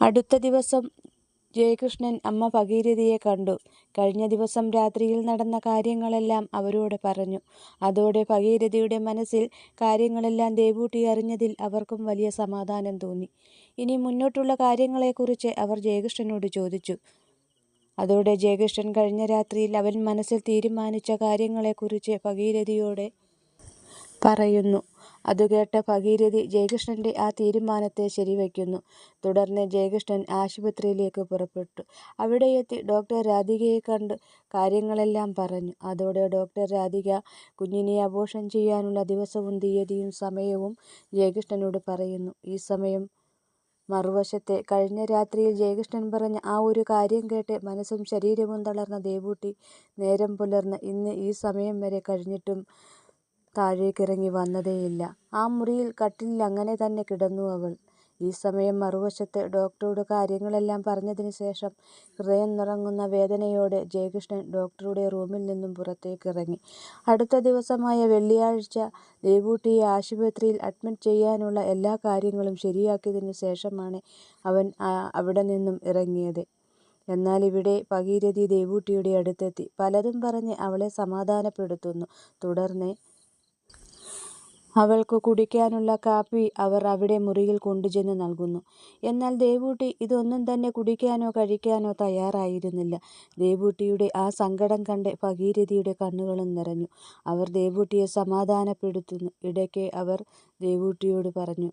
അടുത്ത ദിവസം ജയകൃഷ്ണൻ അമ്മ ഭഗീരഥിയെ കണ്ടു. കഴിഞ്ഞ ദിവസം രാത്രിയിൽ നടന്ന കാര്യങ്ങളെല്ലാം അവരോട് പറഞ്ഞു. അതോടെ ഭഗീരഥിയുടെ മനസ്സിൽ കാര്യങ്ങളെല്ലാം ദേവൂട്ടി അറിഞ്ഞതിൽ അവർക്കും വലിയ സമാധാനം തോന്നി. ഇനി മുന്നോട്ടുള്ള കാര്യങ്ങളെക്കുറിച്ച് അവർ ജയകൃഷ്ണനോട് ചോദിച്ചു. അതോടെ ജയകൃഷ്ണൻ കഴിഞ്ഞ രാത്രിയിൽ അവൻ മനസ്സിൽ തീരുമാനിച്ച കാര്യങ്ങളെക്കുറിച്ച് ഭഗീരഥിയോട് പറയുന്നു. അതുകേട്ട ഭഗീരഥി ജയകൃഷ്ണന്റെ ആ തീരുമാനത്തെ ശരിവയ്ക്കുന്നു. തുടർന്ന് ജയകൃഷ്ണൻ ആശുപത്രിയിലേക്ക് പുറപ്പെട്ടു. അവിടെയെത്തി ഡോക്ടർ രാധികയെ കണ്ട് കാര്യങ്ങളെല്ലാം പറഞ്ഞു. അതോടെ ഡോക്ടർ രാധിക കുഞ്ഞിനെ അബോർഷൻ ചെയ്യാനുള്ള ദിവസവും തീയതിയും സമയവും ജയകൃഷ്ണനോട് പറയുന്നു. ഈ സമയം മറുവശത്തെ കഴിഞ്ഞ രാത്രിയിൽ ജയകൃഷ്ണൻ പറഞ്ഞ ആ ഒരു കാര്യം കേട്ട് മനസ്സും ശരീരവും തളർന്ന ദേവൂട്ടി നേരം പുലർന്ന് ഇന്ന് ഈ സമയം വരെ കഴിഞ്ഞിട്ടും താഴേക്കിറങ്ങി വന്നതേയില്ല. ആ മുറിയിൽ കട്ടിലിൽ അങ്ങനെ തന്നെ കിടന്നു അവൾ. ഈ സമയം മറുവശത്ത് ഡോക്ടറോട് കാര്യങ്ങളെല്ലാം പറഞ്ഞതിന് ശേഷം ഹൃദയം നിറങ്ങുന്ന വേദനയോടെ ജയകൃഷ്ണൻ ഡോക്ടറുടെ റൂമിൽ നിന്നും പുറത്തേക്കിറങ്ങി. അടുത്ത ദിവസമായ വെള്ളിയാഴ്ച ദേവൂട്ടിയെ ആശുപത്രിയിൽ അഡ്മിറ്റ് ചെയ്യാനുള്ള എല്ലാ കാര്യങ്ങളും ശരിയാക്കിയതിനു ശേഷമാണ് അവൻ അവിടെ നിന്നും ഇറങ്ങിയത്. എന്നാൽ ഇവിടെ ഭഗീരഥി ദേവൂട്ടിയുടെ അടുത്തെത്തി പലതും പറഞ്ഞ് അവളെ സമാധാനപ്പെടുത്തുന്നു. തുടർന്ന് അവൾക്ക് കുടിക്കാനുള്ള കാപ്പി അവർ അവിടെ മുറിയിൽ കൊണ്ടുചെന്ന് നൽകുന്നു. എന്നാൽ ദേവൂട്ടി ഇതൊന്നും തന്നെ കുടിക്കാനോ കഴിക്കാനോ തയ്യാറായിരുന്നില്ല. ദേവൂട്ടിയുടെ ആ സങ്കടം കണ്ട് ഭഗീരഥിയുടെ കണ്ണുകളും നിറഞ്ഞു. അവർ ദേവൂട്ടിയെ സമാധാനപ്പെടുത്തുന്നു. ഇടയ്ക്ക് അവർ ദേവൂട്ടിയോട് പറഞ്ഞു,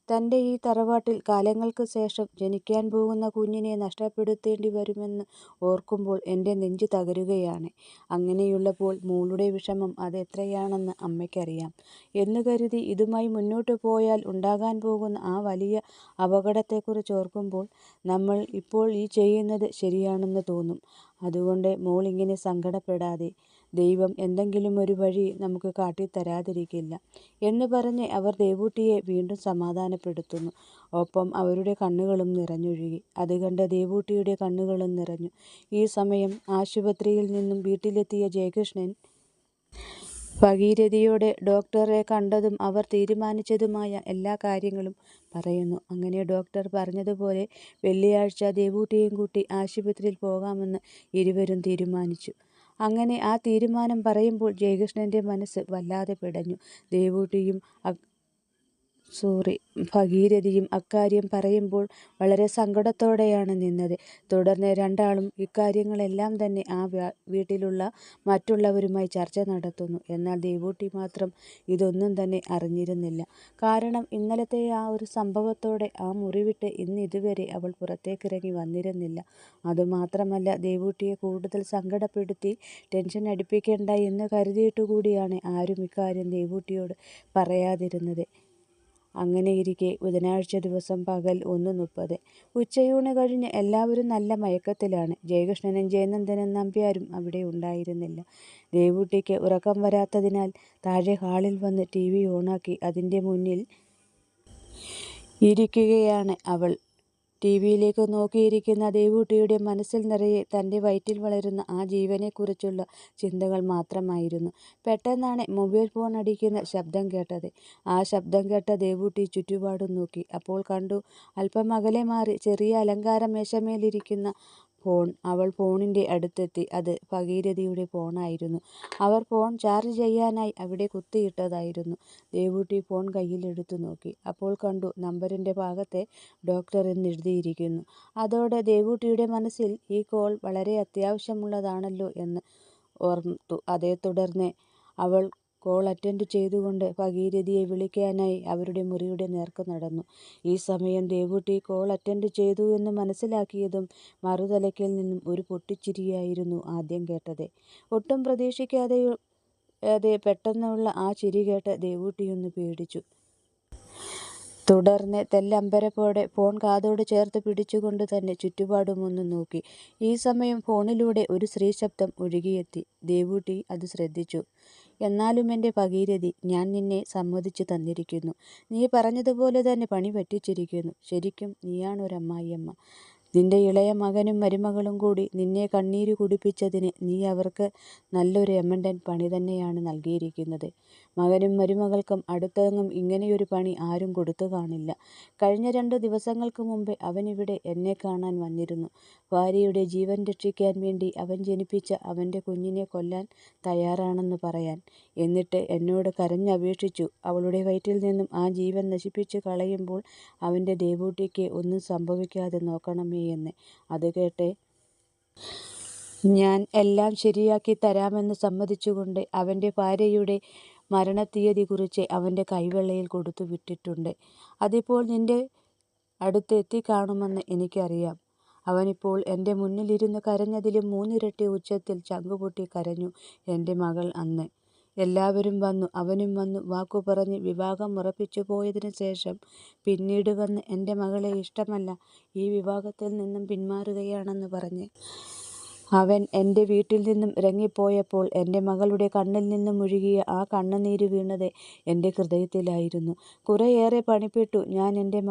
തൻ്റെ ഈ തറവാട്ടിൽ കാലങ്ങൾക്ക് ശേഷം ജനിക്കാൻ പോകുന്ന കുഞ്ഞിനെ നഷ്ടപ്പെടുത്തേണ്ടി വരുമെന്ന് ഓർക്കുമ്പോൾ എൻ്റെ നെഞ്ച് തകരുകയാണ്. അങ്ങനെയുള്ളപ്പോൾ മോളുടെ വിഷമം അതെത്രയാണെന്ന് അമ്മയ്ക്കറിയാം എന്ന് കരുതി ഇതുമായി മുന്നോട്ട് പോയാൽ ഉണ്ടാകാൻ പോകുന്ന ആ വലിയ അപകടത്തെക്കുറിച്ച് ഓർക്കുമ്പോൾ നമ്മൾ ഇപ്പോൾ ഈ ചെയ്യുന്നത് ശരിയാണെന്ന് തോന്നും. അതുകൊണ്ട് മോൾ ഇങ്ങനെ സങ്കടപ്പെടാതെ, ദൈവം എന്തെങ്കിലും ഒരു വഴി നമുക്ക് കാട്ടിത്തരാതിരിക്കില്ല എന്ന് പറഞ്ഞ് അവർ ദേവൂട്ടിയെ വീണ്ടും സമാധാനപ്പെടുത്തുന്നു. ഒപ്പം അവരുടെ കണ്ണുകളും നിറഞ്ഞൊഴുകി. അത് കണ്ട ദേവൂട്ടിയുടെ കണ്ണുകളും നിറഞ്ഞു. ഈ സമയം ആശുപത്രിയിൽ നിന്നും വീട്ടിലെത്തിയ ജയകൃഷ്ണൻ ഭഗീരഥിയോട് ഡോക്ടറെ കണ്ടതും അവർ തീരുമാനിച്ചതുമായ എല്ലാ കാര്യങ്ങളും പറയുന്നു. അങ്ങനെ ഡോക്ടർ പറഞ്ഞതുപോലെ വെള്ളിയാഴ്ച ദേവൂട്ടിയെയും കൂട്ടി ആശുപത്രിയിൽ പോകാമെന്ന് ഇരുവരും തീരുമാനിച്ചു. അങ്ങനെ ആ തീരുമാനം പറയുമ്പോൾ ജയകൃഷ്ണന്റെ മനസ്സ് വല്ലാതെ പിടഞ്ഞു. ദേവൂട്ടിയും ഭഗീരഥിയും അക്കാര്യം പറയുമ്പോൾ വളരെ സങ്കടത്തോടെയാണ് നിന്നത്. തുടർന്ന് രണ്ടാളും ഇക്കാര്യങ്ങളെല്ലാം തന്നെ ആ വീട്ടിലുള്ള മറ്റുള്ളവരുമായി ചർച്ച നടത്തുന്നു. എന്നാൽ ദേവൂട്ടി മാത്രം ഇതൊന്നും തന്നെ അറിഞ്ഞിരുന്നില്ല. കാരണം ഇന്നലത്തെ ആ ഒരു സംഭവത്തോടെ ആ മുറി വിട്ട് ഇന്ന് ഇതുവരെ അവൾ പുറത്തേക്കിറങ്ങി വന്നിരുന്നില്ല. അതുമാത്രമല്ല ദേവൂട്ടിയെ കൂടുതൽ സങ്കടപ്പെടുത്തി ടെൻഷൻ അടിപ്പിക്കേണ്ട എന്ന് കരുതിയിട്ടുകൂടിയാണ് ആരും ഇക്കാര്യം ദേവൂട്ടിയോട് പറയാതിരുന്നത്. അങ്ങനെയിരിക്കെ ബുധനാഴ്ച ദിവസം പകൽ 1:30 ഉച്ചയൂണ് കഴിഞ്ഞ് എല്ലാവരും നല്ല മയക്കത്തിലാണ്. ജയകൃഷ്ണനും ജയനന്ദനും നമ്പ്യാരും അവിടെ ഉണ്ടായിരുന്നില്ല. ദേവൂട്ടിക്ക് ഉറക്കം വരാത്തതിനാൽ താഴെ ഹാളിൽ വന്ന് TV ഓണാക്കി അതിൻ്റെ മുന്നിൽ ഇരിക്കുകയാണ് അവൾ. ടിവിയിലേക്ക് നോക്കിയിരിക്കുന്ന ദേവൂട്ടിയുടെ മനസ്സിൽ നിറയെ തൻ്റെ വയറ്റിൽ വളരുന്ന ആ ജീവനെക്കുറിച്ചുള്ള ചിന്തകൾ മാത്രമായിരുന്നു. പെട്ടെന്നാണ് മൊബൈൽ ഫോൺ അടിക്കുന്ന ശബ്ദം കേട്ടത്. ആ ശബ്ദം കേട്ട ദേവൂട്ടി ചുറ്റുപാടും നോക്കി. അപ്പോൾ കണ്ടു അല്പം അകലെ മാറി ചെറിയ അലങ്കാര മേശമേലിരിക്കുന്ന ഫോൺ. അവൾ ഫോണിൻ്റെ അടുത്തെത്തി. അത് ഭഗീരഥിയുടെ ഫോണായിരുന്നു. അവർ ഫോൺ ചാർജ് ചെയ്യാനായി അവിടെ കുത്തിയിട്ടതായിരുന്നു. ദേവൂട്ടി ഫോൺ കയ്യിലെടുത്തു നോക്കി. അപ്പോൾ കണ്ടു നമ്പറിൻ്റെ ഭാഗത്തെ ഡോക്ടർ എന്നെഴുതിയിരിക്കുന്നു. അതോടെ ദേവൂട്ടിയുടെ മനസ്സിൽ ഈ കോൾ വളരെ അത്യാവശ്യമുള്ളതാണല്ലോ എന്ന് ഓർത്തു. അതേ തുടർന്ന് അവൾ കോൾ അറ്റൻഡ് ചെയ്തുകൊണ്ട് ഭഗീരഥിയെ വിളിക്കാനായി അവരുടെ മുറിയുടെ നേർക്ക് നടന്നു. ഈ സമയം ദേവൂട്ടി കോൾ അറ്റൻഡ് ചെയ്തു എന്ന് മനസ്സിലാക്കിയതും മറുതലയ്ക്കിൽ നിന്നും ഒരു പൊട്ടിച്ചിരിയായിരുന്നു ആദ്യം കേട്ടത്. ഒട്ടും പ്രതീക്ഷിക്കാതെ പെട്ടെന്നുള്ള ആ ചിരി കേട്ട് ദേവൂട്ടിയൊന്ന് പേടിച്ചു. തുടർന്ന് തെല്ലമ്പരപ്പോടെ ഫോൺ കാതോട് ചേർത്ത് പിടിച്ചുകൊണ്ട് തന്നെ ചുറ്റുപാടുമൊന്ന് നോക്കി. ഈ സമയം ഫോണിലൂടെ ഒരു സ്ത്രീ ശബ്ദം ഒഴുകിയെത്തി. ദേവൂട്ടി അത് ശ്രദ്ധിച്ചു. എന്നാലും എൻ്റെ ഭഗീരഥി, ഞാൻ നിന്നെ സമ്മതിച്ചു തന്നിരിക്കുന്നു. നീ പറഞ്ഞതുപോലെ തന്നെ പണി പറ്റിച്ചിരിക്കുന്നു. ശരിക്കും നീയാണൊരമ്മായിയമ്മ. നിന്റെ ഇളയ മകനും മരുമകളും കൂടി നിന്നെ കണ്ണീര് കുടിപ്പിച്ചതിന് നീ അവർക്ക് നല്ലൊരു എമണ്ടൻ പണി തന്നെയാണ് നൽകിയിരിക്കുന്നത്. മകനും മരുമകൾക്കും അടുത്തെങ്ങും ഇങ്ങനെയൊരു പണി ആരും കൊടുത്തു കാണില്ല. കഴിഞ്ഞ 2 ദിവസങ്ങൾക്ക് മുമ്പേ അവനിവിടെ എന്നെ കാണാൻ വന്നിരുന്നു. ഭാര്യയുടെ ജീവൻ രക്ഷിക്കാൻ വേണ്ടി അവൻ ജനിപ്പിച്ച അവൻ്റെ കുഞ്ഞിനെ കൊല്ലാൻ തയ്യാറാണെന്ന് പറയാൻ. എന്നിട്ട് എന്നോട് കരഞ്ഞപേക്ഷിച്ചു അവളുടെ വയറ്റിൽ നിന്നും ആ ജീവൻ നശിപ്പിച്ചു കളയുമ്പോൾ അവൻ്റെ ദേവൂട്ടിക്ക് ഒന്നും സംഭവിക്കാതെ നോക്കണമേ എന്ന്. അത് കേട്ട് ഞാൻ എല്ലാം ശരിയാക്കി തരാമെന്ന് സമ്മതിച്ചുകൊണ്ട് അവൻ്റെ ഭാര്യയുടെ മരണത്തീയതി കുറിച്ച് അവൻ്റെ കൈവെള്ളയിൽ കൊടുത്തു വിട്ടിട്ടുണ്ട്. അതിപ്പോൾ നിന്റെ അടുത്ത് എത്തിക്കാണുമെന്ന് എനിക്കറിയാം. അവനിപ്പോൾ എൻ്റെ മുന്നിലിരുന്ന് കരഞ്ഞതിലും 3 ഇരട്ടി ഉച്ചത്തിൽ ചങ്കുപൊട്ടി കരഞ്ഞു എൻ്റെ മകൾ അന്ന്. എല്ലാവരും വന്നു, അവനും വന്നു. വാക്കുപറഞ്ഞ് വിവാഹം ഉറപ്പിച്ചു പോയതിനു ശേഷം പിന്നീട് വന്ന് എൻ്റെ മകളെ ഇഷ്ടമല്ല, ഈ വിവാഹത്തിൽ നിന്നും പിന്മാറുകയാണെന്ന് പറഞ്ഞ് അവൻ എൻ്റെ വീട്ടിൽ നിന്നും ഇറങ്ങിപ്പോയപ്പോൾ എൻ്റെ മകളുടെ കണ്ണിൽ നിന്നും ഒഴുകിയ ആ കണ്ണുനീര് വീണത് എൻ്റെ ഹൃദയത്തിലായിരുന്നു. കുറേയേറെ പണിപ്പെട്ടു ഞാൻ എൻ്റെ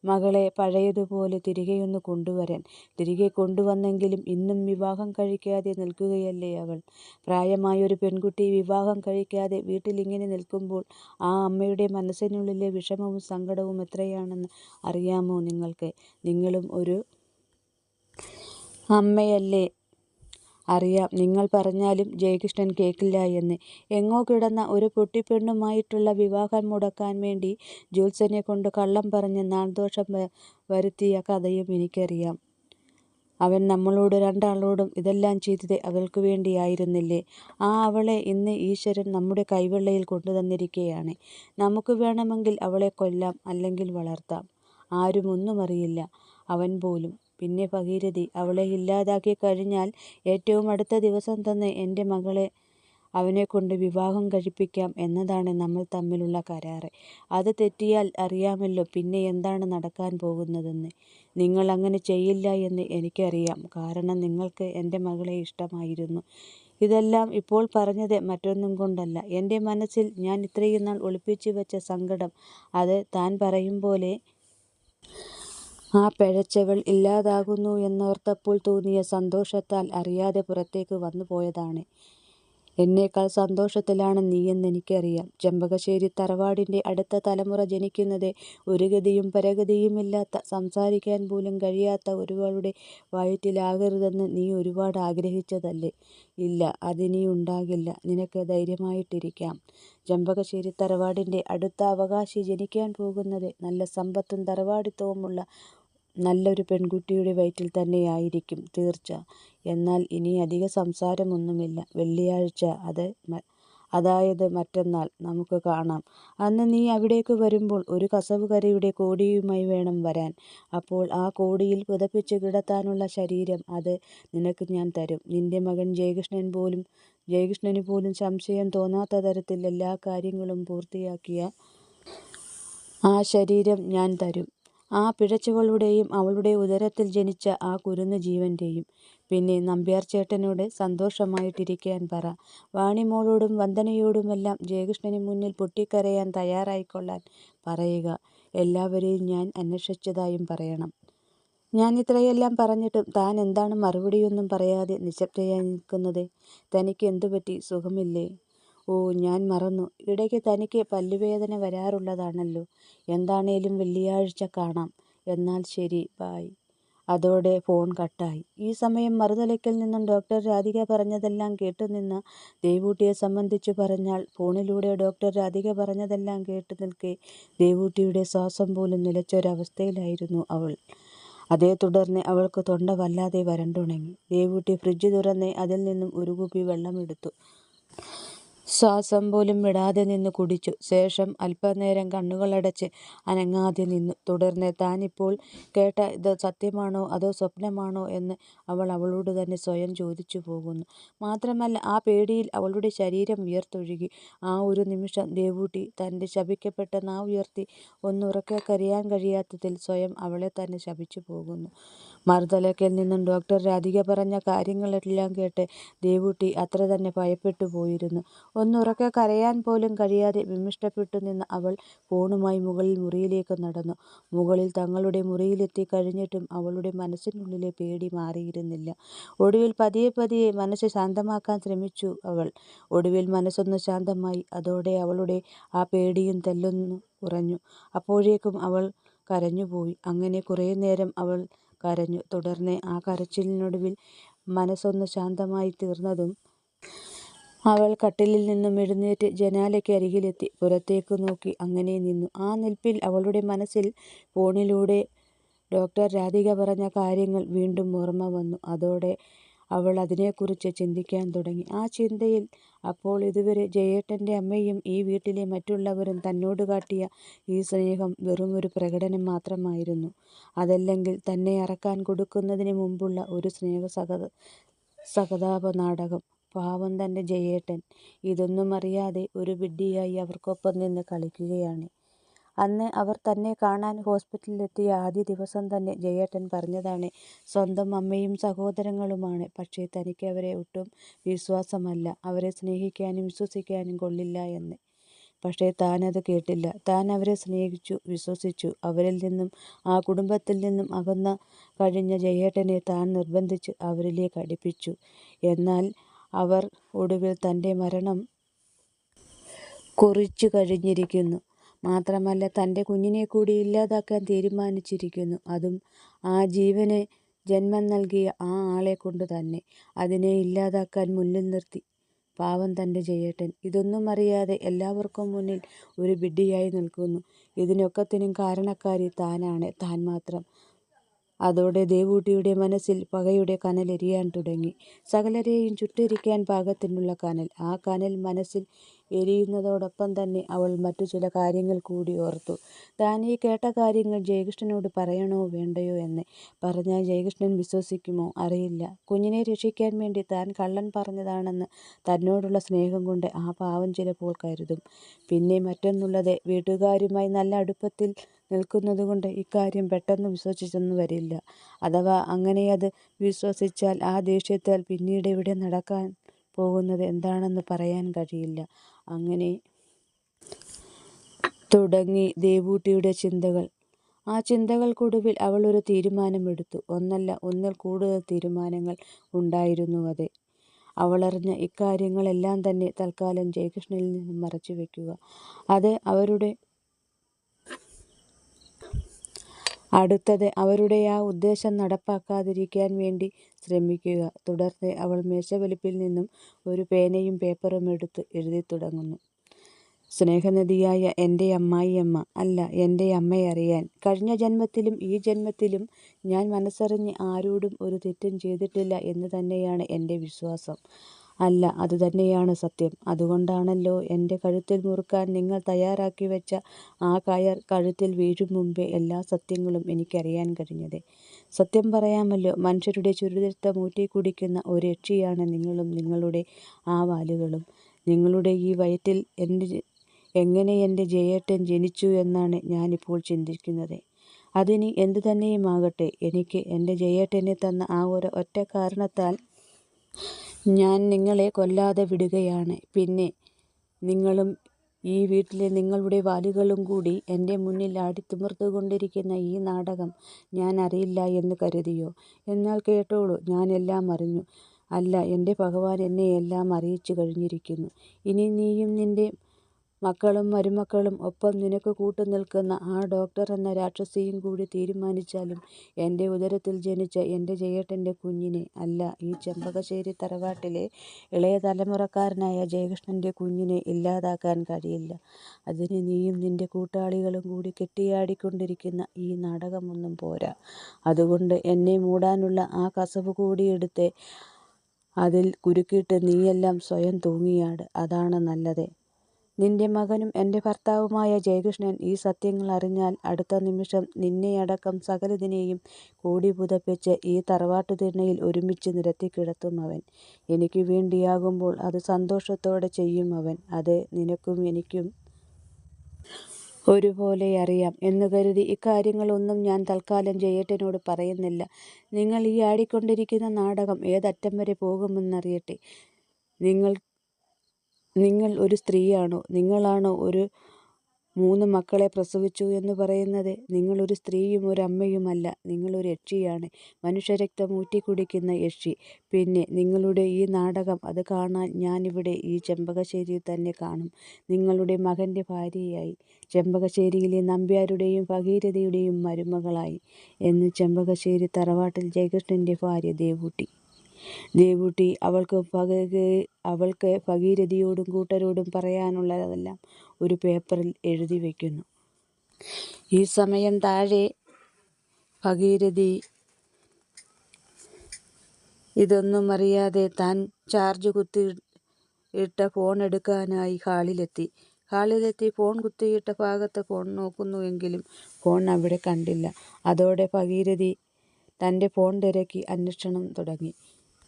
മകളെ പഴയതുപോലെ തിരികെയൊന്ന് കൊണ്ടുവരാൻ. തിരികെ കൊണ്ടുവന്നെങ്കിലും ഇന്നും വിവാഹം കഴിക്കാതെ നിൽക്കുകയല്ലേ അവൾ. പ്രായമായൊരു പെൺകുട്ടി വിവാഹം കഴിക്കാതെ വീട്ടിലിങ്ങനെ നിൽക്കുമ്പോൾ ആ അമ്മയുടെ മനസ്സിനുള്ളിലെ വിഷമവും സങ്കടവും എത്രയാണെന്ന് അറിയാമോ നിങ്ങൾക്ക്? നിങ്ങളും ഒരു അമ്മയല്ലേ? അറിയാം, നിങ്ങൾ പറഞ്ഞാലും ജയകൃഷ്ണൻ കേൾക്കില്ല എന്ന്. എങ്ങോ കിടന്ന ഒരു പൊട്ടിപ്പെണ്ണുമായിട്ടുള്ള വിവാഹം മുടക്കാൻ വേണ്ടി ജോത്സ്യനെ കൊണ്ട് കള്ളം പറഞ്ഞ് നാൾദോഷം വരുത്തിയ കഥയും എനിക്കറിയാം. അവൻ നമ്മളോട് 2 ആളോടും ഇതെല്ലാം ചെയ്തത് അവൾക്ക് വേണ്ടിയായിരുന്നില്ലേ? ആ അവളെ ഇന്ന് ഈശ്വരൻ നമ്മുടെ കൈവെള്ളയിൽ കൊണ്ടുതന്നിരിക്കുകയാണ്. നമുക്ക് വേണമെങ്കിൽ അവളെ കൊല്ലാം, അല്ലെങ്കിൽ വളർത്താം. ആരും ഒന്നും അറിയില്ല, അവൻ പോലും. പിന്നെ ഭഗീരഥി അവളെ ഇല്ലാതാക്കി കഴിഞ്ഞാൽ ഏറ്റവും അടുത്ത ദിവസം തന്നെ എൻ്റെ മകളെ അവനെക്കൊണ്ട് വിവാഹം കഴിപ്പിക്കാം എന്നതാണ് നമ്മൾ തമ്മിലുള്ള കരാറ്. അത് തെറ്റിയാൽ അറിയാമല്ലോ പിന്നെ എന്താണ് നടക്കാൻ പോകുന്നതെന്ന്. നിങ്ങൾ അങ്ങനെ ചെയ്യില്ല എന്ന് എനിക്കറിയാം, കാരണം നിങ്ങൾക്ക് എൻ്റെ മകളെ ഇഷ്ടമായിരുന്നു. ഇതെല്ലാം ഇപ്പോൾ പറഞ്ഞത് മറ്റൊന്നും കൊണ്ടല്ല. എൻ്റെ മനസ്സിൽ ഞാൻ ഇത്രയും നാൾ ഒളിപ്പിച്ചു വെച്ച സങ്കടം, അത് താൻ പറയും പോലെ ആ പിഴച്ചവൾ ഇല്ലാതാകുന്നു എന്നോർത്തപ്പോൾ തോന്നിയ സന്തോഷത്താൽ അറിയാതെ പുറത്തേക്ക് വന്നു പോയതാണ്. എന്നേക്കാൾ സന്തോഷത്തിലാണ് നീയെന്നെനിക്കറിയാം. ചെമ്പകശ്ശേരി തറവാടിൻ്റെ അടുത്ത തലമുറ ജനിക്കുന്നത് ഒരു ഗതിയും പരഗതിയുമില്ലാത്ത, സംസാരിക്കാൻ പോലും കഴിയാത്ത ഒരുവളുടെ വയറ്റിലാകരുതെന്ന് നീ ഒരുപാട് ആഗ്രഹിച്ചതല്ലേ? ഇല്ല, അതിനി ഉണ്ടാകില്ല. നിനക്ക് ധൈര്യമായിട്ടിരിക്കാം. ചെമ്പകശ്ശേരി തറവാടിൻ്റെ അടുത്ത അവകാശി ജനിക്കാൻ പോകുന്നത് നല്ല സമ്പത്തും തറവാടിത്തവുമുള്ള നല്ലൊരു പെൺകുട്ടിയുടെ വയറ്റിൽ തന്നെയായിരിക്കും, തീർച്ച. എന്നാൽ ഇനി അധിക സംസാരമൊന്നുമില്ല. വെള്ളിയാഴ്ച, അതായത് മറ്റന്നാൾ നമുക്ക് കാണാം. അന്ന് നീ അവിടേക്ക് വരുമ്പോൾ ഒരു കസവുകരയുടെ കോടിയുമായി വേണം വരാൻ. അപ്പോൾ ആ കോടിയിൽ പുതപ്പിച്ച് കിടത്താനുള്ള ശരീരം, അത് നിനക്ക് ഞാൻ തരും. നിന്റെ മകൻ ജയകൃഷ്ണന് പോലും സംശയം തോന്നാത്ത തരത്തിൽ എല്ലാ കാര്യങ്ങളും പൂർത്തിയാക്കിയ ആ ശരീരം ഞാൻ തരും. ആ പിഴച്ചവളുടെയും അവളുടെ ഉദരത്തിൽ ജനിച്ച ആ കുരുന്നു ജീവൻ്റെയും. പിന്നെ നമ്പ്യാർ ചേട്ടനോട് സന്തോഷമായിട്ടിരിക്കാൻ പറ. വാണിമോളോടും വന്ദനയോടുമെല്ലാം ജയകൃഷ്ണന് മുന്നിൽ പൊട്ടിക്കരയാൻ തയ്യാറായിക്കൊള്ളാൻ പറയുക. എല്ലാവരെയും ഞാൻ അന്വേഷിച്ചതായും പറയണം. ഞാൻ ഇത്രയെല്ലാം പറഞ്ഞിട്ടും താൻ എന്താണ് മറുപടിയൊന്നും പറയാതെ നിശബ്ദയായി നിൽക്കുന്നത്? തനിക്ക് എന്തുപറ്റി? സുഖമില്ലേ? ഓ, ഞാൻ മറന്നു. ഇടയ്ക്ക് തനിക്ക് പല്ലുവേദന വരാറുള്ളതാണല്ലോ. എന്താണേലും വെള്ളിയാഴ്ച കാണാം. എന്നാൽ ശരി, ബൈ. അതോടെ ഫോൺ കട്ടായി. ഈ സമയം മറുതലയ്ക്കൽ നിന്നും ഡോക്ടർ രാധിക പറഞ്ഞതെല്ലാം കേട്ടുനിന്ന ദേവൂട്ടിയെ സംബന്ധിച്ചു പറഞ്ഞാൽ, ഫോണിലൂടെ ഡോക്ടർ രാധിക പറഞ്ഞതെല്ലാം കേട്ടു നിൽക്കെ ദേവൂട്ടിയുടെ ശ്വാസം പോലും നിലച്ചൊരവസ്ഥയിലായിരുന്നു അവൾ. അതേ തുടർന്ന് അവൾക്ക് തൊണ്ട വല്ലാതെ വരണ്ടുണങ്ങി. ദേവൂട്ടി ഫ്രിഡ്ജ് തുറന്ന് അതിൽ നിന്നും ഒരു കുപ്പി വെള്ളമെടുത്തു. ശ്വാസം പോലും വിടാതെ നിന്ന് കുടിച്ചു. ശേഷം അല്പനേരം കണ്ണുകളടച്ച് അനങ്ങാതെ നിന്നു. തുടർന്ന് താനിപ്പോൾ കേട്ട ഇത് സത്യമാണോ അതോ സ്വപ്നമാണോ എന്ന് അവൾ അവളോട് തന്നെ സ്വയം ചോദിച്ചു പോകുന്നു. മാത്രമല്ല, ആ പേടിയിൽ അവളുടെ ശരീരം വിയർത്തൊഴുകി. ആ ഒരു നിമിഷം ദേവൂട്ടി തൻ്റെ ശപിക്കപ്പെട്ട നാവുയർത്തി ഒന്നുറക്കെ കരയാൻ കഴിയാത്തതിൽ സ്വയം അവളെ തന്നെ ശപിച്ചു പോകുന്നു. മറുതലയ്ക്കൽ നിന്നും ഡോക്ടർ രാധിക പറഞ്ഞ കാര്യങ്ങളെല്ലാം കേട്ട് ദേവൂട്ടി അത്ര തന്നെ ഭയപ്പെട്ടു പോയിരുന്നു. ഒന്നുറക്കെ കരയാൻ പോലും കഴിയാതെ വിമ്മിഷ്ടപ്പെട്ടു നിന്ന അവൾ ഫോണുമായി മുകളിൽ മുറിയിലേക്ക് നടന്നു. മുകളിൽ തങ്ങളുടെ മുറിയിലെത്തി കഴിഞ്ഞിട്ടും അവളുടെ മനസ്സിനുള്ളിലെ പേടി മാറിയിരുന്നില്ല. ഒടുവിൽ പതിയെ പതിയെ മനസ്സ് ശാന്തമാക്കാൻ ശ്രമിച്ചു അവൾ. ഒടുവിൽ മനസ്സൊന്ന് ശാന്തമായി. അതോടെ അവളുടെ ആ പേടിയും തെല്ലൊന്നു കുറഞ്ഞു. അപ്പോഴേക്കും അവൾ കരഞ്ഞുപോയി. അങ്ങനെ കുറേ നേരം അവൾ കരഞ്ഞു. തുടർന്ന് ആ കരച്ചിലിനൊടുവിൽ മനസ്സൊന്ന് ശാന്തമായി തീർന്നതും അവൾ കട്ടിലിൽ നിന്നും എഴുന്നേറ്റ് ജനാലയ്ക്ക് അരികിലെത്തി പുറത്തേക്ക് നോക്കി അങ്ങനെ നിന്നു. ആ നിൽപ്പിൽ അവളുടെ മനസ്സിൽ ഫോണിലൂടെ ഡോക്ടർ രാധിക പറഞ്ഞ കാര്യങ്ങൾ വീണ്ടും ഓർമ്മ വന്നു. അതോടെ അവൾ അതിനെക്കുറിച്ച് ചിന്തിക്കാൻ തുടങ്ങി. ആ ചിന്തയിൽ അപ്പോൾ ഇതുവരെ ജയേട്ടൻ്റെ അമ്മയും ഈ വീട്ടിലെ മറ്റുള്ളവരും തന്നോട് കാട്ടിയ ഈ സ്നേഹം വെറുമൊരു പ്രകടനം മാത്രമായിരുന്നു. അതല്ലെങ്കിൽ തന്നെ അറക്കാൻ കൊടുക്കുന്നതിന് മുമ്പുള്ള ഒരു സഹതാപ നാടകം. പാവം തൻ്റെ ജയേട്ടൻ ഇതൊന്നും അറിയാതെ ഒരു വിഡ്ഢിയായി അവർക്കൊപ്പം നിന്ന് കളിക്കുകയാണ്. അന്ന് അവർ തന്നെ കാണാൻ ഹോസ്പിറ്റലിലെത്തിയ ആദ്യ ദിവസം തന്നെ ജയേട്ടൻ പറഞ്ഞതാണ് സ്വന്തം അമ്മയും സഹോദരങ്ങളുമാണ്. പക്ഷേ തനിക്ക് അവരെ ഒട്ടും വിശ്വാസമല്ല. അവരെ സ്നേഹിക്കാനും വിശ്വസിക്കാനും കൊള്ളില്ല എന്ന്. പക്ഷേ താൻ അത് കേട്ടില്ല. താൻ അവരെ സ്നേഹിച്ചു, വിശ്വസിച്ചു. അവരിൽ നിന്നും ആ കുടുംബത്തിൽ നിന്നും അകന്ന കഴിഞ്ഞ ജയേട്ടനെ താൻ നിർബന്ധിച്ച് അവരിലേക്ക് അടുപ്പിച്ചു. എന്നാൽ അവർ ഒടുവിൽ തൻ്റെ മരണം കുറിച്ചു കഴിഞ്ഞിരിക്കുന്നു. മാത്രമല്ല തൻ്റെ കുഞ്ഞിനെ കൂടി ഇല്ലാതാക്കാൻ തീരുമാനിച്ചിരിക്കുന്നു. അതും ആ ജീവന് ജന്മം നൽകിയ ആ ആളെ കൊണ്ട് തന്നെ. അതിനെ ഇല്ലാതാക്കാൻ മുന്നിൽ നിർത്തി. പാവം തൻ്റെ ജയേട്ടൻ ഇതൊന്നും അറിയാതെ എല്ലാവർക്കും മുന്നിൽ ഒരു വിഡ്ഢിയായി നിൽക്കുന്നു. ഇതിനൊക്കത്തിനും കാരണക്കാരി താനാണ്, താൻ മാത്രം. അതോടെ ദേവൂട്ടിയുടെ മനസ്സിൽ പകയുടെ കനലെരിയാൻ തുടങ്ങി. സകലരെയും ചുട്ടെരിക്കാൻ പാകത്തിനുള്ള കനൽ. ആ കനൽ മനസ്സിൽ എരിയുന്നതോടൊപ്പം തന്നെ അവൾ മറ്റു ചില കാര്യങ്ങൾ കൂടി ഓർത്തു. താൻ ഈ കേട്ട കാര്യങ്ങൾ ജയകൃഷ്ണനോട് പറയണോ വേണ്ടയോ എന്ന്. പറഞ്ഞാൽ ജയകൃഷ്ണൻ വിശ്വസിക്കുമോ അറിയില്ല. കുഞ്ഞിനെ രക്ഷിക്കാൻ വേണ്ടി താൻ കള്ളൻ പറഞ്ഞതാണെന്ന് തന്നോടുള്ള സ്നേഹം കൊണ്ട് ആ പാവം ചിലപ്പോൾ കരുതും. പിന്നെ മറ്റൊന്നുള്ളത്, വീട്ടുകാരുമായി നല്ല അടുപ്പത്തിൽ നിൽക്കുന്നതുകൊണ്ട് ഇക്കാര്യം പെട്ടെന്ന് വിശ്വസിച്ചെന്ന് വരില്ല. അഥവാ അങ്ങനെ അത് വിശ്വസിച്ചാൽ ആ ദേഷ്യത്താൽ പിന്നീട് ഇവിടെ നടക്കാൻ പോകുന്നത് എന്താണെന്ന് പറയാൻ കഴിയില്ല. അങ്ങനെ തുടങ്ങി ദേവൂട്ടിയുടെ ചിന്തകൾ. ആ ചിന്തകൾക്കൊടുവിൽ അവൾ ഒരു തീരുമാനമെടുത്തു. ഒന്നല്ല, ഒന്നിൽ കൂടുതൽ തീരുമാനങ്ങൾ ഉണ്ടായിരുന്നു അത്. അവളറിഞ്ഞ ഇക്കാര്യങ്ങളെല്ലാം തന്നെ തൽക്കാലം ജയകൃഷ്ണനിൽ നിന്നും മറച്ചു വയ്ക്കുക. അടുത്തത് അവരുടെ ആ ഉദ്ദേശം നടപ്പാക്കാതിരിക്കാൻ വേണ്ടി ശ്രമിക്കുക. തുടർന്ന് അവൾ മേശവലിപ്പിൽ നിന്നും ഒരു പേനയും പേപ്പറും എടുത്ത് എഴുതി തുടങ്ങുന്നു. സ്നേഹനിധിയായ എൻ്റെ അമ്മായിയമ്മ, അല്ല എൻ്റെ അമ്മയറിയാൻ. കഴിഞ്ഞ ജന്മത്തിലും ഈ ജന്മത്തിലും ഞാൻ മനസ്സറിഞ്ഞ് ആരോടും ഒരു തെറ്റും ചെയ്തിട്ടില്ല എന്ന് തന്നെയാണ് എൻ്റെ വിശ്വാസം. അല്ല, അതുതന്നെയാണ് സത്യം. അതുകൊണ്ടാണല്ലോ എൻ്റെ കഴുത്തിൽ മുറുക്കാൻ നിങ്ങൾ തയ്യാറാക്കി വെച്ച ആ കയർ കഴുത്തിൽ വീഴും മുമ്പേ എല്ലാ സത്യങ്ങളും എനിക്കറിയാൻ കഴിഞ്ഞത്. സത്യം പറയാമല്ലോ, മനുഷ്യരുടെ ചുരുരക്തം ഊറ്റിക്കുടിക്കുന്ന ഒരു യക്ഷിയാണ് നിങ്ങളും നിങ്ങളുടെ ആ വാലുകളും. നിങ്ങളുടെ ഈ വയറ്റിൽ എങ്ങനെ എൻ്റെ ജയേട്ടൻ ജനിച്ചു എന്നാണ് ഞാനിപ്പോൾ ചിന്തിക്കുന്നത്. അതിനി എന്തു തന്നെയുമാകട്ടെ, എനിക്ക് എൻ്റെ ജയേട്ടനെ തന്ന ആ ഒറ്റ കാരണത്താൽ ഞാൻ നിങ്ങളെ കൊല്ലാതെ വിടുകയാണ്. പിന്നെ നിങ്ങളും ഈ വീട്ടിലെ നിങ്ങളുടെ വാലുകളും കൂടി എൻ്റെ മുന്നിൽ ആടിത്തിമിർത്തുകൊണ്ടിരിക്കുന്ന ഈ നാടകം ഞാൻ അറിയില്ല എന്ന് കരുതിയോ? എന്നാൽ കേട്ടോളൂ, ഞാൻ എല്ലാം അറിഞ്ഞു. അല്ല, എൻ്റെ ഭഗവാൻ എന്നെ എല്ലാം അറിയിച്ചു കഴിഞ്ഞിരിക്കുന്നു. ഇനി നീയും നിൻ്റെ മക്കളും മരുമക്കളും ഒപ്പം നിനക്ക് കൂട്ടുനിൽക്കുന്ന ആ ഡോക്ടർ എന്ന രാക്ഷസിയും കൂടി തീരുമാനിച്ചാലും എൻ്റെ ഉദരത്തിൽ ജനിച്ച എൻ്റെ ജയേട്ടൻ്റെ കുഞ്ഞിനെ, അല്ല, ഈ ചെമ്പകശ്ശേരി തറവാട്ടിലെ ഇളയ തലമുറക്കാരനായ ജയകൃഷ്ണൻ്റെ കുഞ്ഞിനെ ഇല്ലാതാക്കാൻ കഴിയില്ല. അതിന് നീയും നിൻ്റെ കൂട്ടാളികളും കൂടി കെട്ടിയാടിക്കൊണ്ടിരിക്കുന്ന ഈ നാടകമൊന്നും പോരാ. അതുകൊണ്ട് എന്നെ മൂടാനുള്ള ആ കസവ് കൂടി എടുത്ത് അതിൽ കുരുക്കിയിട്ട് നീയെല്ലാം സ്വയം തൂങ്ങിയാട്. അതാണ് നല്ലത്. നിന്റെ മകനും എൻ്റെ ഭർത്താവുമായ ജയകൃഷ്ണൻ ഈ സത്യങ്ങൾ അറിഞ്ഞാൽ അടുത്ത നിമിഷം നിന്നെയടക്കം സകലതിനെയും കൂടി പുതപ്പിച്ച് ഈ തറവാട്ടുതിണ്ണയിൽ ഒരുമിച്ച് നിരത്തിക്കിടത്തും അവൻ. എനിക്ക് വേണ്ടിയാകുമ്പോൾ അത് സന്തോഷത്തോടെ ചെയ്യും അവൻ. അത് നിനക്കും എനിക്കും ഒരുപോലെ അറിയാം എന്ന് കരുതി ഇക്കാര്യങ്ങളൊന്നും ഞാൻ തൽക്കാലം ജയേട്ടനോട് പറയുന്നില്ല. നിങ്ങൾ ഈ ആടിക്കൊണ്ടിരിക്കുന്ന നാടകം ഏതറ്റം വരെ പോകുമെന്നറിയട്ടെ. നിങ്ങൾ ഒരു സ്ത്രീയാണോ? നിങ്ങളാണോ ഒരു 3 മക്കളെ പ്രസവിച്ചു എന്ന് പറയുന്നത്? നിങ്ങളൊരു സ്ത്രീയും ഒരു അമ്മയുമല്ല. നിങ്ങളൊരു യക്ഷിയാണ്. മനുഷ്യരക്തം ഊറ്റിക്കുടിക്കുന്ന യക്ഷി. പിന്നെ നിങ്ങളുടെ ഈ നാടകം അത് കാണാൻ ഞാനിവിടെ ഈ ചെമ്പകശ്ശേരിയിൽ തന്നെ കാണും. നിങ്ങളുടെ മകൻ്റെ ഭാര്യയായി, ചെമ്പകശ്ശേരിയിലെ നമ്പ്യാരുടെയും ഭഗീരഥയുടെയും മരുമകളായി എന്ന് ചെമ്പകശ്ശേരി തറവാട്ടിൽ ജയകൃഷ്ണൻ്റെ ഭാര്യ ദേവൂട്ടി അവൾക്ക് ഭഗീരഥിയോടും കൂട്ടരോടും പറയാനുള്ളതെല്ലാം ഒരു പേപ്പറിൽ എഴുതി വയ്ക്കുന്നു. ഈ സമയം താഴെ ഭഗീരഥി ഇതൊന്നും അറിയാതെ താൻ ചാർജ് കുത്തിയിട്ട ഫോൺ എടുക്കാനായി ഹാളിലെത്തി ഫോൺ കുത്തിയിട്ട ഭാഗത്ത് ഫോൺ നോക്കുന്നുവെങ്കിലും ഫോൺ അവിടെ കണ്ടില്ല. അതോടെ ഭഗീരഥി തൻ്റെ ഫോൺ തിരക്കി അന്വേഷണം തുടങ്ങി.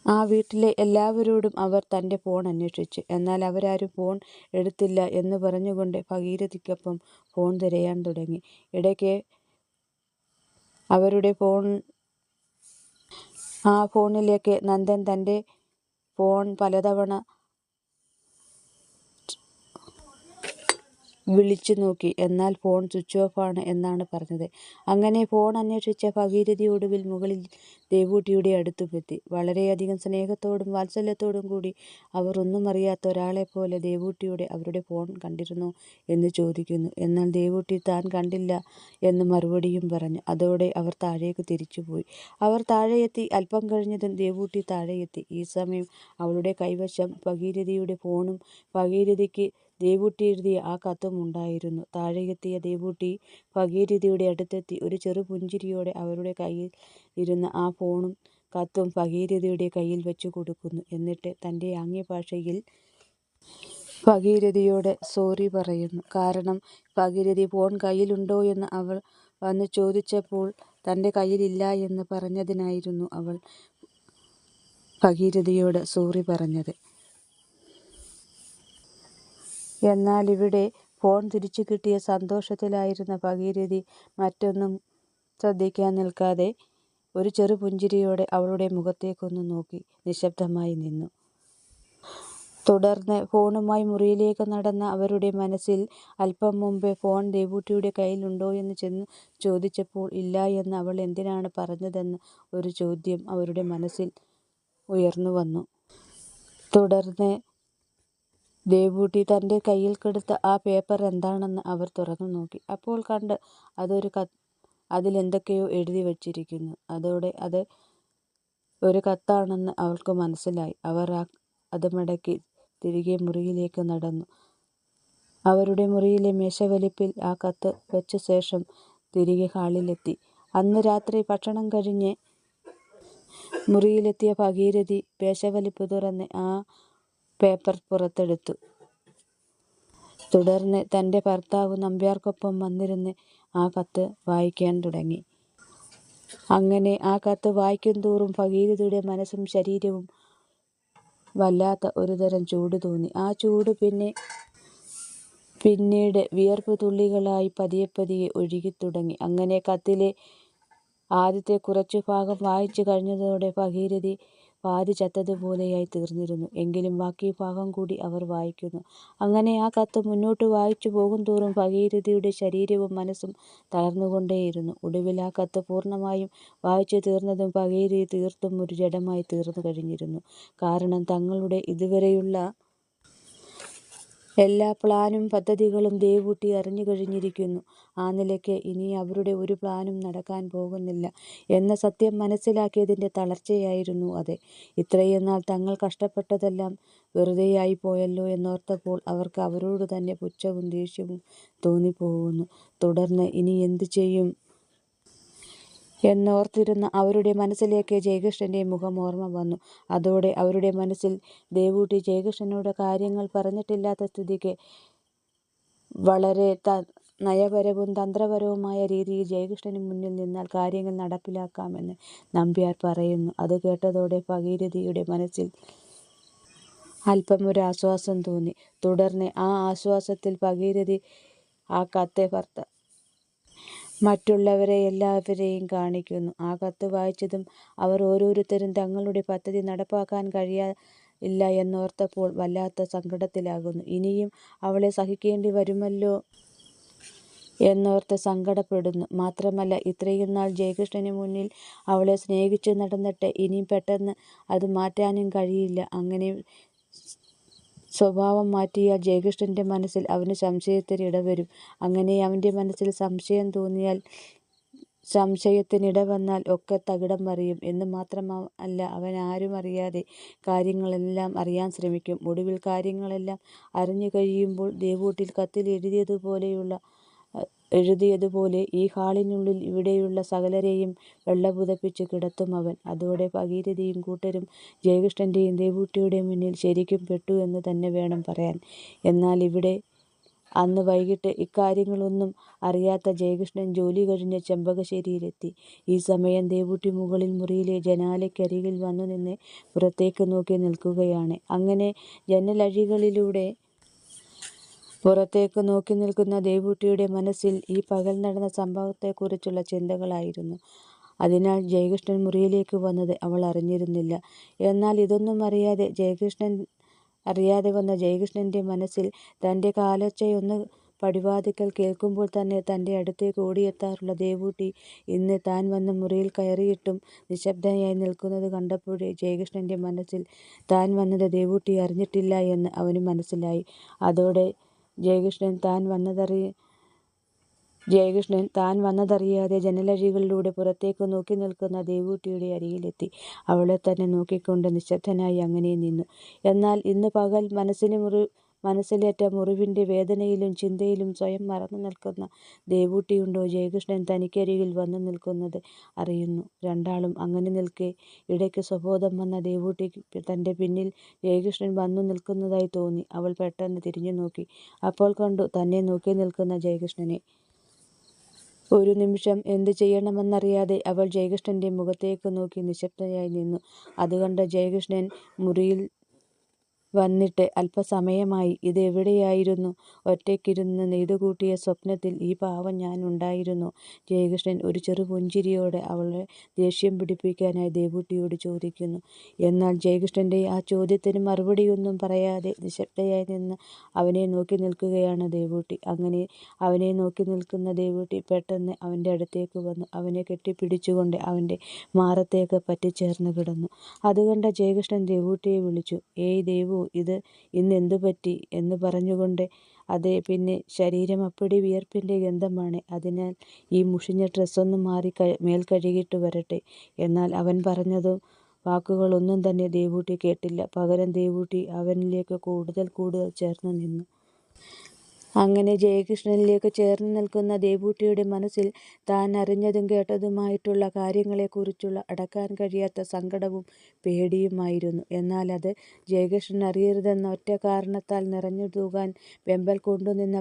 ആ വീട്ടിലെ എല്ലാവരോടും അവർ തൻ്റെ ഫോൺ അന്വേഷിച്ചു. എന്നാൽ അവരാരും ഫോൺ എടുത്തില്ല എന്ന് പറഞ്ഞുകൊണ്ട് ഭഗീരഥിക്കൊപ്പം ഫോൺ തിരയാൻ തുടങ്ങി. ഇടയ്ക്ക് അവരുടെ ഫോണിലേക്ക് നന്ദൻ തൻ്റെ ഫോൺ പലതവണ വിളിച്ചു നോക്കി. എന്നാൽ ഫോൺ സ്വിച്ച് ഓഫാണ് എന്നാണ് പറഞ്ഞത്. അങ്ങനെ ഫോൺ അന്വേഷിച്ച ഭഗീരഥി ഒടുവിൽ മുകളിൽ ദേവൂട്ടിയുടെ അടുത്തുമെത്തി. വളരെയധികം സ്നേഹത്തോടും വാത്സല്യത്തോടും കൂടി അവർ ഒന്നും അറിയാത്ത ഒരാളെപ്പോലെ ദേവൂട്ടിയോട് അവരുടെ ഫോൺ കണ്ടിരുന്നോ എന്ന് ചോദിക്കുന്നു. എന്നാൽ ദേവൂട്ടി താൻ കണ്ടില്ല എന്ന് മറുപടിയും പറഞ്ഞു. അതോടെ അവർ താഴേക്ക് തിരിച്ചുപോയി. അവർ താഴെയെത്തി. അല്പം കഴിഞ്ഞതും ദേവൂട്ടി താഴെയെത്തി. ഈ സമയം അവളുടെ കൈവശം ഭഗീരഥിയുടെ ഫോണും ഭഗീരഥിക്ക് ദേവൂട്ടി എഴുതിയ ആ കത്തും ഉണ്ടായിരുന്നു. താഴെയെത്തിയ ദേവൂട്ടി ഭഗീരഥിയുടെ അടുത്തെത്തി ഒരു ചെറു പുഞ്ചിരിയോടെ അവരുടെ കയ്യിൽ ഇരുന്ന ആ ഫോണും കത്തും ഭഗീരഥിയുടെ കയ്യിൽ വെച്ചു കൊടുക്കുന്നു. എന്നിട്ട് തൻ്റെ ആംഗ്യഭാഷയിൽ ഭഗീരഥിയോട് സോറി പറയുന്നു. കാരണം ഭഗീരഥി ഫോൺ കയ്യിലുണ്ടോ എന്ന് അവൾ വന്ന് ചോദിച്ചപ്പോൾ തൻ്റെ കയ്യിലില്ല എന്ന് പറഞ്ഞതിനായിരുന്നു അവൾ ഭഗീരഥിയോട് സോറി പറഞ്ഞത്. എന്നാൽ ഇവിടെ ഫോൺ തിരിച്ചു കിട്ടിയ സന്തോഷത്തിലായിരുന്ന ഭഗീരഥി മറ്റൊന്നും ശ്രദ്ധിക്കാൻ നിൽക്കാതെ ഒരു ചെറു പുഞ്ചിരിയോടെ അവളുടെ മുഖത്തേക്കൊന്ന് നോക്കി നിശബ്ദമായി നിന്നു. തുടർന്ന് ഫോണുമായി മുറിയിലേക്ക് നടന്ന അവരുടെ മനസ്സിൽ അല്പം മുമ്പ് ഫോൺ ദേവൂട്ടിയുടെ കയ്യിലുണ്ടോ എന്ന് ചെന്ന് ചോദിച്ചപ്പോൾ ഇല്ല എന്ന് അവൾ എന്തിനാണ് പറഞ്ഞതെന്ന് ഒരു ചോദ്യം അവരുടെ മനസ്സിൽ ഉയർന്നു വന്നു. തുടർന്ന് ദേവൂട്ടി തൻ്റെ കയ്യിൽ കൊടുത്ത ആ പേപ്പർ എന്താണെന്ന് അവർ തുറന്നു നോക്കി. അപ്പോൾ കണ്ട് അതിലെന്തൊക്കെയോ എഴുതി വച്ചിരിക്കുന്നു. അതോടെ അത് ഒരു കത്താണെന്ന് അവൾക്ക് മനസ്സിലായി. അവർ അത് മടക്കി തിരികെ മുറിയിലേക്ക് നടന്നു. അവരുടെ മുറിയിലെ മേശവലിപ്പിൽ ആ കത്ത് വെച്ച ശേഷം തിരികെ ഹാളിലെത്തി. അന്ന് രാത്രി ഭക്ഷണം കഴിഞ്ഞ് മുറിയിലെത്തിയ ഭഗീരഥി മേശവലിപ്പ് തുറന്ന് ആ പേപ്പർ പുറത്തെടുത്തു. തുടർന്ന് തൻ്റെ ഭർത്താവ് നമ്പ്യാർക്കൊപ്പം വന്നിരുന്ന് ആ കത്ത് വായിക്കാൻ തുടങ്ങി. അങ്ങനെ ആ കത്ത് വായിക്കും തോറും ഭഗീരഥിയുടെ മനസ്സും ശരീരവും വല്ലാത്ത ഒരുതരം ചൂട് തോന്നി. ആ ചൂട് പിന്നീട് വിയർപ്പ് തുള്ളികളായി പതിയെ ഒഴുകിത്തുടങ്ങി. അങ്ങനെ കത്തിലെ ആദ്യത്തെ കുറച്ചു ഭാഗം വായിച്ചു കഴിഞ്ഞതോടെ ഭഗീരഥി പാതി ചത്തതുപോലെയായി തീർന്നിരുന്നു. എങ്കിലും ബാക്കി ഭാഗം കൂടി അവർ വായിക്കുന്നു. അങ്ങനെ ആ കത്ത് മുന്നോട്ട് വായിച്ചു പോകുന്തോറും ഭഗീരഥിയുടെ ശരീരവും മനസ്സും തളർന്നുകൊണ്ടേയിരുന്നു. ഒടുവിൽ ആ കത്ത് പൂർണ്ണമായും വായിച്ചു തീർന്നതും ഭഗീരഥി തീർത്തും ഒരു ജഡമായി തീർന്നു കഴിഞ്ഞിരുന്നു. കാരണം തങ്ങളുടെ ഇതുവരെയുള്ള എല്ലാ പ്ലാനും പദ്ധതികളും ദേവൂട്ടി അറിഞ്ഞു കഴിഞ്ഞിരിക്കുന്നു. ആ നിലയ്ക്ക് ഇനി അവരുടെ ഒരു പ്ലാനും നടക്കാൻ പോകുന്നില്ല എന്ന സത്യം മനസ്സിലാക്കിയതിൻ്റെ തളർച്ചയായിരുന്നു അത്. ഇത്രയും നാൾ തങ്ങൾ കഷ്ടപ്പെട്ടതെല്ലാം വെറുതെയായി പോയല്ലോ എന്നോർത്തപ്പോൾ അവർക്ക് അവരോട് തന്നെ പുച്ഛവും ദേഷ്യവും തോന്നിപ്പോകുന്നു. തുടർന്ന് ഇനി എന്തു ചെയ്യും എന്നോർത്തിരുന്ന അവരുടെ മനസ്സിലേക്ക് ജയകൃഷ്ണൻ്റെ മുഖം ഓർമ്മ വന്നു. അതോടെ അവരുടെ മനസ്സിൽ ദേവൂട്ടി ജയകൃഷ്ണനോട് കാര്യങ്ങൾ പറഞ്ഞിട്ടില്ലാത്ത സ്ഥിതിക്ക് വളരെ നയപരവും തന്ത്രപരവുമായ രീതിയിൽ ജയകൃഷ്ണന് മുന്നിൽ നിന്നാൽ കാര്യങ്ങൾ നടപ്പിലാക്കാമെന്ന് നമ്പ്യാർ പറയുന്നു. അത് കേട്ടതോടെ ഭഗീരഥിയുടെ മനസ്സിൽ അല്പം ഒരു ആശ്വാസം തോന്നി. തുടർന്ന് ആ ആശ്വാസത്തിൽ ഭഗീരഥി ആ കത്ത് എല്ലാവരെയും കാണിക്കുന്നു. ആ കത്ത് വായിച്ചതും അവർ ഓരോരുത്തരും തങ്ങളുടെ പദ്ധതി നടപ്പാക്കാൻ ഇല്ല എന്നോർത്തപ്പോൾ വല്ലാത്ത സങ്കടത്തിലാകുന്നു. ഇനിയും അവളെ സഹിക്കേണ്ടി വരുമല്ലോ എന്നോർത്ത് സങ്കടപ്പെടുന്നു. മാത്രമല്ല, ഇത്രയും നാൾ ജയകൃഷ്ണന് മുന്നിൽ അവളെ സ്നേഹിച്ചു നടന്നിട്ട് ഇനിയും പെട്ടെന്ന് അത് മാറ്റാനും കഴിയില്ല. അങ്ങനെ സ്വഭാവം മാറ്റിയാൽ ജയകൃഷ്ണന്റെ മനസ്സിൽ അവന് സംശയത്തിന് ഇടവരും. അങ്ങനെ അവന്റെ മനസ്സിൽ സംശയത്തിനിട വന്നാൽ ഒക്കെ തകിടം മറിയും എന്ന് മാത്രമല്ല, അവൻ ആരും അറിയാതെ കാര്യങ്ങളെല്ലാം അറിയാൻ ശ്രമിക്കും. ഒടുവിൽ കാര്യങ്ങളെല്ലാം അറിഞ്ഞു കഴിയുമ്പോൾ ദേവൂട്ടിൽ കത്തിൽ എഴുതിയതുപോലെ ഈ ഹാളിനുള്ളിൽ ഇവിടെയുള്ള സകലരെയും വെള്ളപുതപ്പിച്ച് കിടത്തും അവൻ. അതോടെ ഭഗീരഥിയും കൂട്ടരും ജയകൃഷ്ണന്റെയും ദേവൂട്ടിയുടെയും മുന്നിൽ ശരിക്കും പെട്ടു എന്ന് തന്നെ വേണം പറയാൻ. എന്നാൽ ഇവിടെ അന്ന് വൈകിട്ട് ഇക്കാര്യങ്ങളൊന്നും അറിയാത്ത ജയകൃഷ്ണൻ ജോലി കഴിഞ്ഞ് ചെമ്പകശ്ശേരിയിലെത്തി. ഈ സമയം ദേവൂട്ടി മുകളിൽ മുറിയിലെ ജനാലയ്ക്കരികിൽ വന്നു നിന്ന് പുറത്തേക്ക് നോക്കി നിൽക്കുകയാണ്. അങ്ങനെ ജനലഴികളിലൂടെ പുറത്തേക്ക് നോക്കി നിൽക്കുന്ന ദേവൂട്ടിയുടെ മനസ്സിൽ ഈ പകൽ നടന്ന സംഭവത്തെക്കുറിച്ചുള്ള ചിന്തകളായിരുന്നു. അതിനാൽ ജയകൃഷ്ണൻ മുറിയിലേക്ക് വന്നത് അവൾ അറിഞ്ഞിരുന്നില്ല. എന്നാൽ ഇതൊന്നും അറിയാതെ വന്ന ജയകൃഷ്ണന്റെ മനസ്സിൽ തൻ്റെ കാലൊച്ചയൊന്ന് പടിവാതിക്കൽ കേൾക്കുമ്പോൾ തന്നെ തൻ്റെ അടുത്തേക്ക് ഓടിയെത്താറുള്ള ദേവൂട്ടി ഇന്ന് താൻ വന്ന് മുറിയിൽ കയറിയിട്ടും നിശബ്ദയായി നിൽക്കുന്നത് കണ്ടപ്പോഴേ ജയകൃഷ്ണന്റെ മനസ്സിൽ താൻ വന്നത് ദേവൂട്ടി അറിഞ്ഞിട്ടില്ല എന്ന് അവന് മനസ്സിലായി. അതോടെ ജയകൃഷ്ണൻ താൻ വന്നതറിയാതെ ജനലഴികളിലൂടെ പുറത്തേക്ക് നോക്കി നിൽക്കുന്ന ദേവൂട്ടിയുടെ അരികിലെത്തി. അവളെ തന്നെ നോക്കിക്കൊണ്ട് നിശബ്ദനായി അങ്ങനെ നിന്നു. എന്നാൽ ഇന്ന് പകൽ മനസ്സിലേറ്റ മുറിവിൻ്റെ വേദനയിലും ചിന്തയിലും സ്വയം മറന്നു നിൽക്കുന്ന ദേവൂട്ടിയുണ്ടോ ജയകൃഷ്ണൻ തനിക്കരികിൽ വന്നു നിൽക്കുന്നത് അറിയുന്നു. രണ്ടാളും അങ്ങനെ നിൽക്കെ ഇടയ്ക്ക് സ്വബോധം വന്ന ദേവൂട്ടിക്ക് തൻ്റെ പിന്നിൽ ജയകൃഷ്ണൻ വന്നു നിൽക്കുന്നതായി തോന്നി. അവൾ പെട്ടെന്ന് തിരിഞ്ഞു നോക്കി. അപ്പോൾ കണ്ടു തന്നെ നോക്കി നിൽക്കുന്ന ജയകൃഷ്ണനെ. ഒരു നിമിഷം എന്തു ചെയ്യണമെന്നറിയാതെ അവൾ ജയകൃഷ്ണന്റെ മുഖത്തേക്ക് നോക്കി നിശബ്ദയായി നിന്നു. അത് കണ്ട ജയകൃഷ്ണൻ മുറിയിൽ വന്നിട്ട് അല്പസമയമായി. ഇത് എവിടെയായിരുന്നു? ഒറ്റയ്ക്കിരുന്ന് നെയ്തുകൂട്ടിയ സ്വപ്നത്തിൽ ഈ പാവം ഞാൻ ഉണ്ടായിരുന്നോ? ജയകൃഷ്ണൻ ഒരു ചെറു പുഞ്ചിരിയോടെ അവളെ ദേഷ്യം പിടിപ്പിക്കാനായി ദേവൂട്ടിയോട് ചോദിക്കുന്നു. എന്നാൽ ജയകൃഷ്ണന്റെ ആ ചോദ്യത്തിന് മറുപടിയൊന്നും പറയാതെ നിശബ്ദയായി നിന്ന് അവനെ നോക്കി നിൽക്കുകയാണ് ദേവൂട്ടി. അങ്ങനെ അവനെ നോക്കി നിൽക്കുന്ന ദേവൂട്ടി പെട്ടെന്ന് അവൻ്റെ അടുത്തേക്ക് വന്നു അവനെ കെട്ടിപ്പിടിച്ചുകൊണ്ട് അവൻ്റെ മാറത്തേക്ക് പറ്റിച്ചേർന്ന് കിടന്നു. അത് കണ്ട ജയകൃഷ്ണൻ ദേവൂട്ടിയെ വിളിച്ചു. ഏയ് ദേവു, ഇന്ന് എന്തു പറ്റി എന്ന് പറഞ്ഞുകൊണ്ട്. അതെ, പിന്നെ ശരീരം അപ്പടി വിയർപ്പിൻ്റെ ഗന്ധമാണ്. അതിനാൽ ഈ മുഷിഞ്ഞ ഡ്രസ്സൊന്ന് മാറി മേൽ കഴുകിയിട്ട് വരട്ടെ. എന്നാൽ അവൻ പറഞ്ഞതും വാക്കുകളൊന്നും തന്നെ ദേവൂട്ടി കേട്ടില്ല. പകരം ദേവൂട്ടി അവനിലേക്ക് കൂടുതൽ ചേർന്ന് നിന്നു. അങ്ങനെ ജയകൃഷ്ണനിലേക്ക് ചേർന്ന് നിൽക്കുന്ന ദേവൂട്ടിയുടെ മനസ്സിൽ താൻ അറിഞ്ഞതും കേട്ടതുമായിട്ടുള്ള കാര്യങ്ങളെക്കുറിച്ചുള്ള അടക്കാൻ കഴിയാത്ത സങ്കടവും പേടിയുമായിരുന്നു. എന്നാൽ അത് ജയകൃഷ്ണൻ അറിയരുതെന്ന ഒറ്റ കാരണത്താൽ നിറഞ്ഞു തൂകാൻ വെമ്പൽ കൊണ്ടുനിന്ന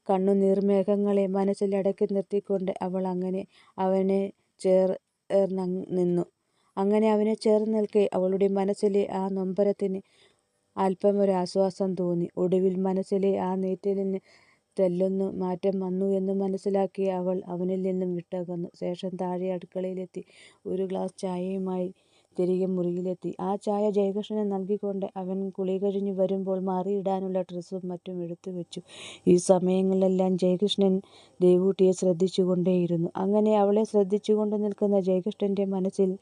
കണ്ണുനീർമേഘങ്ങളെ മനസ്സിൽ അടക്കി നിർത്തിക്കൊണ്ട് അവൾ അങ്ങനെ അവനെ നിന്നു. അങ്ങനെ അവനെ ചേർന്ന് നിൽക്കെ അവളുടെ മനസ്സിലെ ആ നൊമ്പരത്തിന് അല്പമൊരാശ്വാസം തോന്നി. ഒടുവിൽ മനസ്സിലെ ആ നീറ്റലിന് തെല്ലൊന്നു മാറ്റം വന്നു എന്ന് മനസ്സിലാക്കിയ അവൾ അവനിൽ നിന്നും വിട്ടകന്നു. ശേഷം താഴെ അടുക്കളയിലെത്തി ഒരു ഗ്ലാസ് ചായയുമായി തിരികെ മുറിയിലെത്തി. ആ ചായ ജയകൃഷ്ണന് നൽകിക്കൊണ്ട് അവൻ കുളി കഴിഞ്ഞു വരുമ്പോൾ മാറിയിടാനുള്ള ഡ്രസ്സും മറ്റും എടുത്തു വെച്ചു. ഈ സമയങ്ങളിലെല്ലാം ജയകൃഷ്ണൻ ദേവൂട്ടിയെ ശ്രദ്ധിച്ചുകൊണ്ടേയിരുന്നു. അങ്ങനെ അവളെ ശ്രദ്ധിച്ചുകൊണ്ട് നിൽക്കുന്ന ജയകൃഷ്ണന്റെ മനസ്സിൽ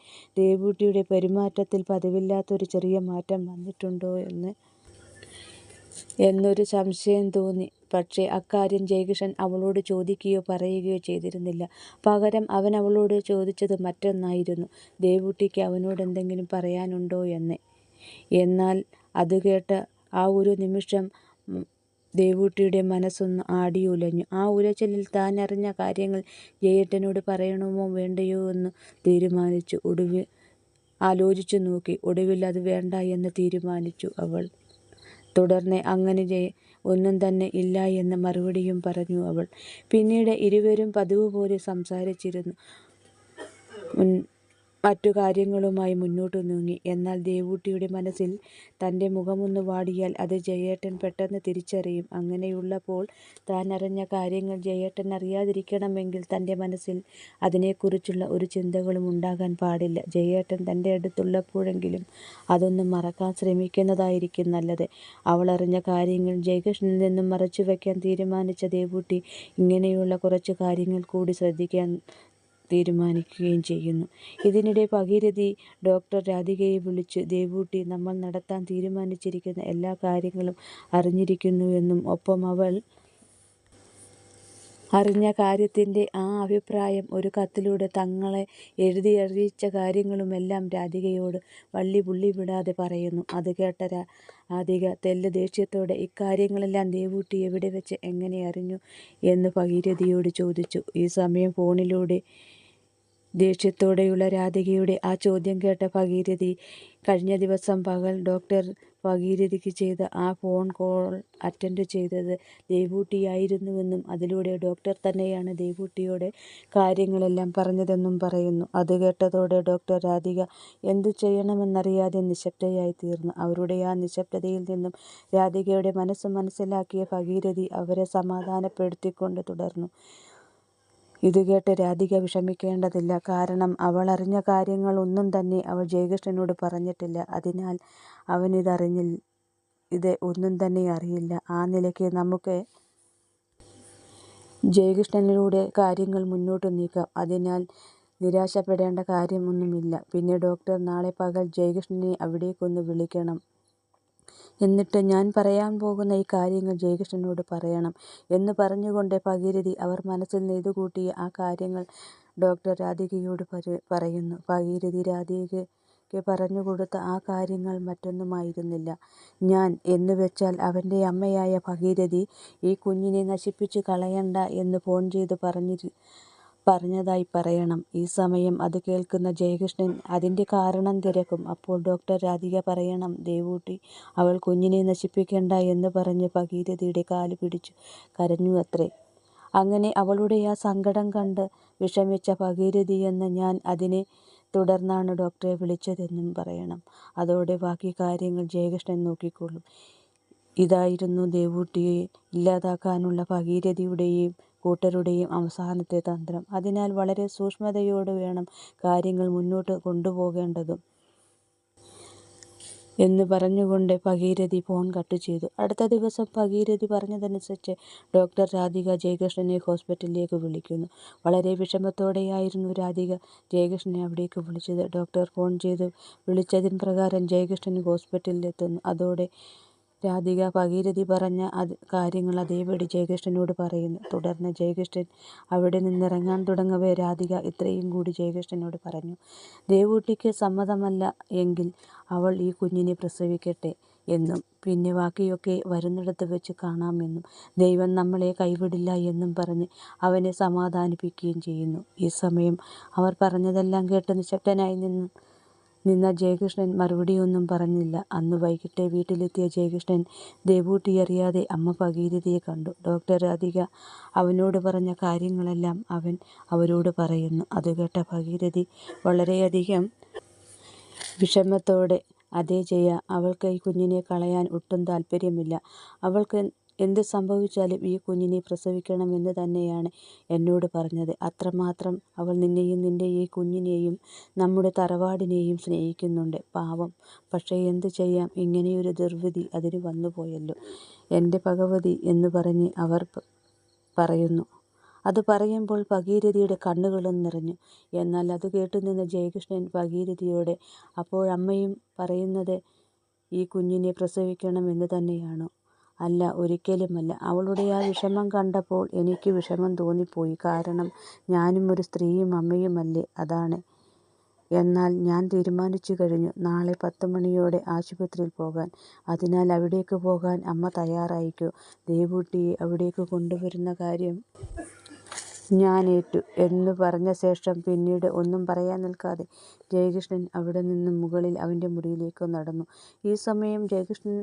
ദേവൂട്ടിയുടെ പെരുമാറ്റത്തിൽ പതിവില്ലാത്തൊരു ചെറിയ മാറ്റം വന്നിട്ടുണ്ടോ എന്നൊരു സംശയം തോന്നി. പക്ഷേ അക്കാര്യം ജയകൃഷ്ണൻ അവളോട് ചോദിക്കുകയോ പറയുകയോ ചെയ്തിരുന്നില്ല. പകരം അവൻ അവളോട് ചോദിച്ചത് മറ്റൊന്നായിരുന്നു. ദേവൂട്ടിക്ക് അവനോട് എന്തെങ്കിലും പറയാനുണ്ടോ എന്ന്. എന്നാൽ അത് കേട്ട ആ ഒരു നിമിഷം ദേവൂട്ടിയുടെ മനസ്സൊന്ന് ആടിയുലഞ്ഞു. ആ ഉലച്ചിലിൽ താൻ അറിഞ്ഞ കാര്യങ്ങൾ ജയേട്ടനോട് പറയണമോ വേണ്ടയോ എന്ന് ആലോചിച്ചു നോക്കി. ഒടുവിൽ അത് വേണ്ട എന്ന് തീരുമാനിച്ചു അവൾ. തുടർന്ന് അങ്ങനെ ഒന്നും തന്നെ ഇല്ല എന്ന മറുപടിയും പറഞ്ഞു അവൾ. പിന്നീട് ഇരുവരും പതിവ് പോലെ സംസാരിച്ചിരുന്നു. മറ്റു കാര്യങ്ങളുമായി മുന്നോട്ടു നീങ്ങി. എന്നാൽ ദേവൂട്ടിയുടെ മനസ്സിൽ തൻ്റെ മുഖമൊന്നു വാടിയാൽ അത് ജയേട്ടൻ പെട്ടെന്ന് തിരിച്ചറിയും. അങ്ങനെയുള്ളപ്പോൾ താൻ അറിഞ്ഞ കാര്യങ്ങൾ ജയേട്ടൻ അറിയാതിരിക്കണമെങ്കിൽ തൻ്റെ മനസ്സിൽ അതിനെക്കുറിച്ചുള്ള ഒരു ചിന്തകളും ഉണ്ടാകാൻ പാടില്ല. ജയേട്ടൻ തൻ്റെ അടുത്തുള്ളപ്പോഴെങ്കിലും അതൊന്നും മറക്കാൻ ശ്രമിക്കുന്നതായിരിക്കും നല്ലത്. അവൾ അറിഞ്ഞ കാര്യങ്ങൾ ജയകൃഷ്ണനിൽ നിന്നും മറച്ചു വയ്ക്കാൻ തീരുമാനിച്ച ദേവൂട്ടി ഇങ്ങനെയുള്ള കുറച്ചു കാര്യങ്ങൾ കൂടി ശ്രദ്ധിക്കാൻ തീരുമാനിക്കുകയും ചെയ്യുന്നു. ഇതിനിടെ ഭഗീരഥി ഡോക്ടർ രാധികയെ വിളിച്ചു, ദേവൂട്ടി നമ്മൾ നടത്താൻ തീരുമാനിച്ചിരിക്കുന്ന എല്ലാ കാര്യങ്ങളും അറിഞ്ഞിരിക്കുന്നുവെന്നും ഒപ്പം അവൾ അറിഞ്ഞ കാര്യത്തിൻ്റെ ആ അഭിപ്രായം ഒരു കത്തിലൂടെ തങ്ങളെ എഴുതി അറിയിച്ച കാര്യങ്ങളുമെല്ലാം രാധികയോട് വള്ളി പുള്ളി വിടാതെ പറയുന്നു. അത് കേട്ട രാധിക തെല്ല് ദേഷ്യത്തോടെ ഇക്കാര്യങ്ങളെല്ലാം ദേവൂട്ടി എവിടെ വെച്ച് എങ്ങനെ അറിഞ്ഞു എന്ന് ഭഗീരഥിയോട് ചോദിച്ചു. ഈ സമയം ഫോണിലൂടെ ദേഷ്യത്തോടെയുള്ള രാധികയുടെ ആ ചോദ്യം കേട്ട ഭഗീരഥി കഴിഞ്ഞ ദിവസം പകൽ ഡോക്ടർ ഭഗീരഥിക്ക് ചെയ്ത ആ ഫോൺ കോൾ അറ്റൻഡ് ചെയ്തത് ദേവൂട്ടിയായിരുന്നുവെന്നും അതിലൂടെ ഡോക്ടർ തന്നെയാണ് ദേവൂട്ടിയോടെ കാര്യങ്ങളെല്ലാം പറഞ്ഞതെന്നും പറയുന്നു. അത് കേട്ടതോടെ ഡോക്ടർ രാധിക എന്തു ചെയ്യണമെന്നറിയാതെ നിശബ്ദയായി തീർന്നു. അവരുടെ ആ നിശബ്ദതയിൽ നിന്നും രാധികയുടെ മനസ്സ് മനസ്സിലാക്കിയ ഭഗീരഥി അവരെ സമാധാനപ്പെടുത്തിക്കൊണ്ട് തുടർന്നു. ഇത് കേട്ട് രാധിക വിഷമിക്കേണ്ടതില്ല. കാരണം അവൾ അറിഞ്ഞ കാര്യങ്ങൾ ഒന്നും തന്നെ അവൾ ജയകൃഷ്ണനോട് പറഞ്ഞിട്ടില്ല. അതിനാൽ ഇത് ഒന്നും തന്നെ അറിയില്ല. ആ നിലയ്ക്ക് നമുക്ക് ജയകൃഷ്ണനിലൂടെ കാര്യങ്ങൾ മുന്നോട്ട് നീക്കാം. അതിനാൽ നിരാശപ്പെടേണ്ട കാര്യമൊന്നുമില്ല. പിന്നെ ഡോക്ടർ നാളെ പകൽ ജയകൃഷ്ണനെ അവിടേക്കൊന്ന് വിളിക്കണം. എന്നിട്ട് ഞാൻ പറയാൻ പോകുന്ന ഈ കാര്യങ്ങൾ ജയകൃഷ്ണനോട് പറയണം എന്ന് പറഞ്ഞുകൊണ്ട് ഭഗീരഥി അവർ മനസ്സിൽ നെയ്തുകൂട്ടിയ ആ കാര്യങ്ങൾ ഡോക്ടർ രാധികയോട് പറയുന്നു. ഭഗീരഥി രാധികയ്ക്ക് പറഞ്ഞുകൊടുത്ത ആ കാര്യങ്ങൾ മറ്റൊന്നുമായിരുന്നില്ല. ഞാൻ എന്ന് വെച്ചാൽ അവൻ്റെ അമ്മയായ ഭഗീരഥി ഈ കുഞ്ഞിനെ നശിപ്പിച്ചു കളയണ്ട എന്ന് ഫോൺ ചെയ്ത് പറഞ്ഞതായി പറയണം. ഈ സമയം അത് കേൾക്കുന്ന ജയകൃഷ്ണൻ അതിൻ്റെ കാരണം തിരക്കും. അപ്പോൾ ഡോക്ടർ രാധിക പറയണം, ദേവൂട്ടി അവൾ കുഞ്ഞിനെ നശിപ്പിക്കണ്ട എന്ന് പറഞ്ഞ് ഭഗീരഥിയുടെ കാല് പിടിച്ചു കരഞ്ഞു അത്രേ. അങ്ങനെ അവളുടെ ആ സങ്കടം കണ്ട് വിഷമിച്ച ഭഗീരഥിയെന്ന് ഞാൻ അതിനെ തുടർന്നാണ് ഡോക്ടറെ വിളിച്ചതെന്നും പറയണം. അതോടെ ബാക്കി കാര്യങ്ങൾ ജയകൃഷ്ണൻ നോക്കിക്കൊള്ളും. ഇതായിരുന്നു ദേവൂട്ടിയെ ഇല്ലാതാക്കാനുള്ള ഭഗീരഥിയുടെയും കൂട്ടരുടെയും അവസാനത്തെ തന്ത്രം. അതിനാൽ വളരെ സൂക്ഷ്മതയോടെ വേണം കാര്യങ്ങൾ മുന്നോട്ട് കൊണ്ടുപോകേണ്ടതും എന്ന് പറഞ്ഞുകൊണ്ട് ഭഗീരഥി ഫോൺ കട്ട് ചെയ്തു. അടുത്ത ദിവസം ഭഗീരഥി പറഞ്ഞതനുസരിച്ച് ഡോക്ടർ രാധിക ജയകൃഷ്ണനെ ഹോസ്പിറ്റലിലേക്ക് വിളിക്കുന്നു. വളരെ വിഷമത്തോടെയായിരുന്നു രാധിക ജയകൃഷ്ണനെ അവിടേക്ക് വിളിച്ചത്. ഡോക്ടർ ഫോൺ ചെയ്ത് വിളിച്ചതിൻ പ്രകാരം ജയകൃഷ്ണൻ ഹോസ്പിറ്റലിലെത്തുന്നു. അതോടെ രാധിക ഭഗീരഥി പറഞ്ഞ കാര്യങ്ങൾ അതേപടി ജയകൃഷ്ണനോട് പറയുന്നു. തുടർന്ന് ജയകൃഷ്ണൻ അവിടെ നിന്നിറങ്ങാൻ തുടങ്ങവേ രാധിക ഇത്രയും കൂടി ജയകൃഷ്ണനോട് പറഞ്ഞു. ദേവൂട്ടിക്ക് സമ്മതമല്ല എങ്കിൽ അവൾ ഈ കുഞ്ഞിനെ പ്രസവിക്കട്ടെ എന്നും പിന്നെ ബാക്കിയൊക്കെ വരുന്നിടത്ത് വെച്ച് കാണാമെന്നും ദൈവം നമ്മളെ കൈവിടില്ല എന്നും പറഞ്ഞ് അവനെ സമാധാനിപ്പിക്കുകയും ചെയ്യുന്നു. ഈ സമയം അവർ പറഞ്ഞതെല്ലാം കേട്ട് നിശബ്ദനായി നിന്ന ജയകൃഷ്ണൻ മറുപടിയൊന്നും പറഞ്ഞില്ല. അന്ന് വൈകിട്ട് വീട്ടിലെത്തിയ ജയകൃഷ്ണൻ ദേവൂട്ടി അറിയാതെ അമ്മ ഭഗീരഥിയെ കണ്ടു. ഡോക്ടർ രാധിക അവനോട് പറഞ്ഞ കാര്യങ്ങളെല്ലാം അവൻ അവരോട് പറയുന്നു. അത് കേട്ട ഭഗീരഥി വളരെയധികം വിഷമത്തോടെ, അതേ ജയ, അവൾക്ക് ഈ കുഞ്ഞിനെ കളയാൻ ഒട്ടും താല്പര്യമില്ല. അവൾക്ക് എന്ത് സംഭവിച്ചാലും ഈ കുഞ്ഞിനെ പ്രസവിക്കണമെന്ന് തന്നെയാണ് എന്നോട് പറഞ്ഞത്. അത്രമാത്രം അവൾ നിന്നെയും നിൻ്റെ ഈ കുഞ്ഞിനെയും നമ്മുടെ തറവാടിനെയും സ്നേഹിക്കുന്നുണ്ട്. പാവം, പക്ഷേ എന്തു ചെയ്യാം, ഇങ്ങനെയൊരു ദുർവിധി അതിന് വന്നുപോയല്ലോ എൻ്റെ ഭഗവതി എന്ന് പറഞ്ഞ് അവർ പറയുന്നു. അത് പറയുമ്പോൾ ഭഗീരഥിയുടെ കണ്ണുകളും നിറഞ്ഞു. എന്നാൽ അത് കേട്ടുനിന്ന ജയകൃഷ്ണൻ ഭഗീരഥിയോടെ, അപ്പോഴമ്മയും പറയുന്നത് ഈ കുഞ്ഞിനെ പ്രസവിക്കണം എന്ന് തന്നെയാണോ? അല്ല, ഒരിക്കലുമല്ല. അവളുടെ ആ വിഷമം കണ്ടപ്പോൾ എനിക്ക് വിഷമം തോന്നിപ്പോയി. കാരണം ഞാനും ഒരു സ്ത്രീയും അമ്മയുമല്ലേ, അതാണ്. എന്നാൽ ഞാൻ തീരുമാനിച്ചു കഴിഞ്ഞു, നാളെ 10 മണിയോടെ ആശുപത്രിയിൽ പോകാൻ. അതിനാൽ അവിടേക്ക് പോകാൻ അമ്മ തയ്യാറായിക്കോ. ദേവൂട്ടിയെ അവിടേക്ക് കൊണ്ടുവരുന്ന കാര്യം ഞാൻ ഏറ്റു എന്ന് പറഞ്ഞ ശേഷം പിന്നീട് ഒന്നും പറയാൻ നിൽക്കാതെ ജയകൃഷ്ണൻ അവിടെ നിന്നും മുകളിൽ അവൻ്റെ മുറിയിലേക്ക് നടന്നു. ഈ സമയം ജയകൃഷ്ണൻ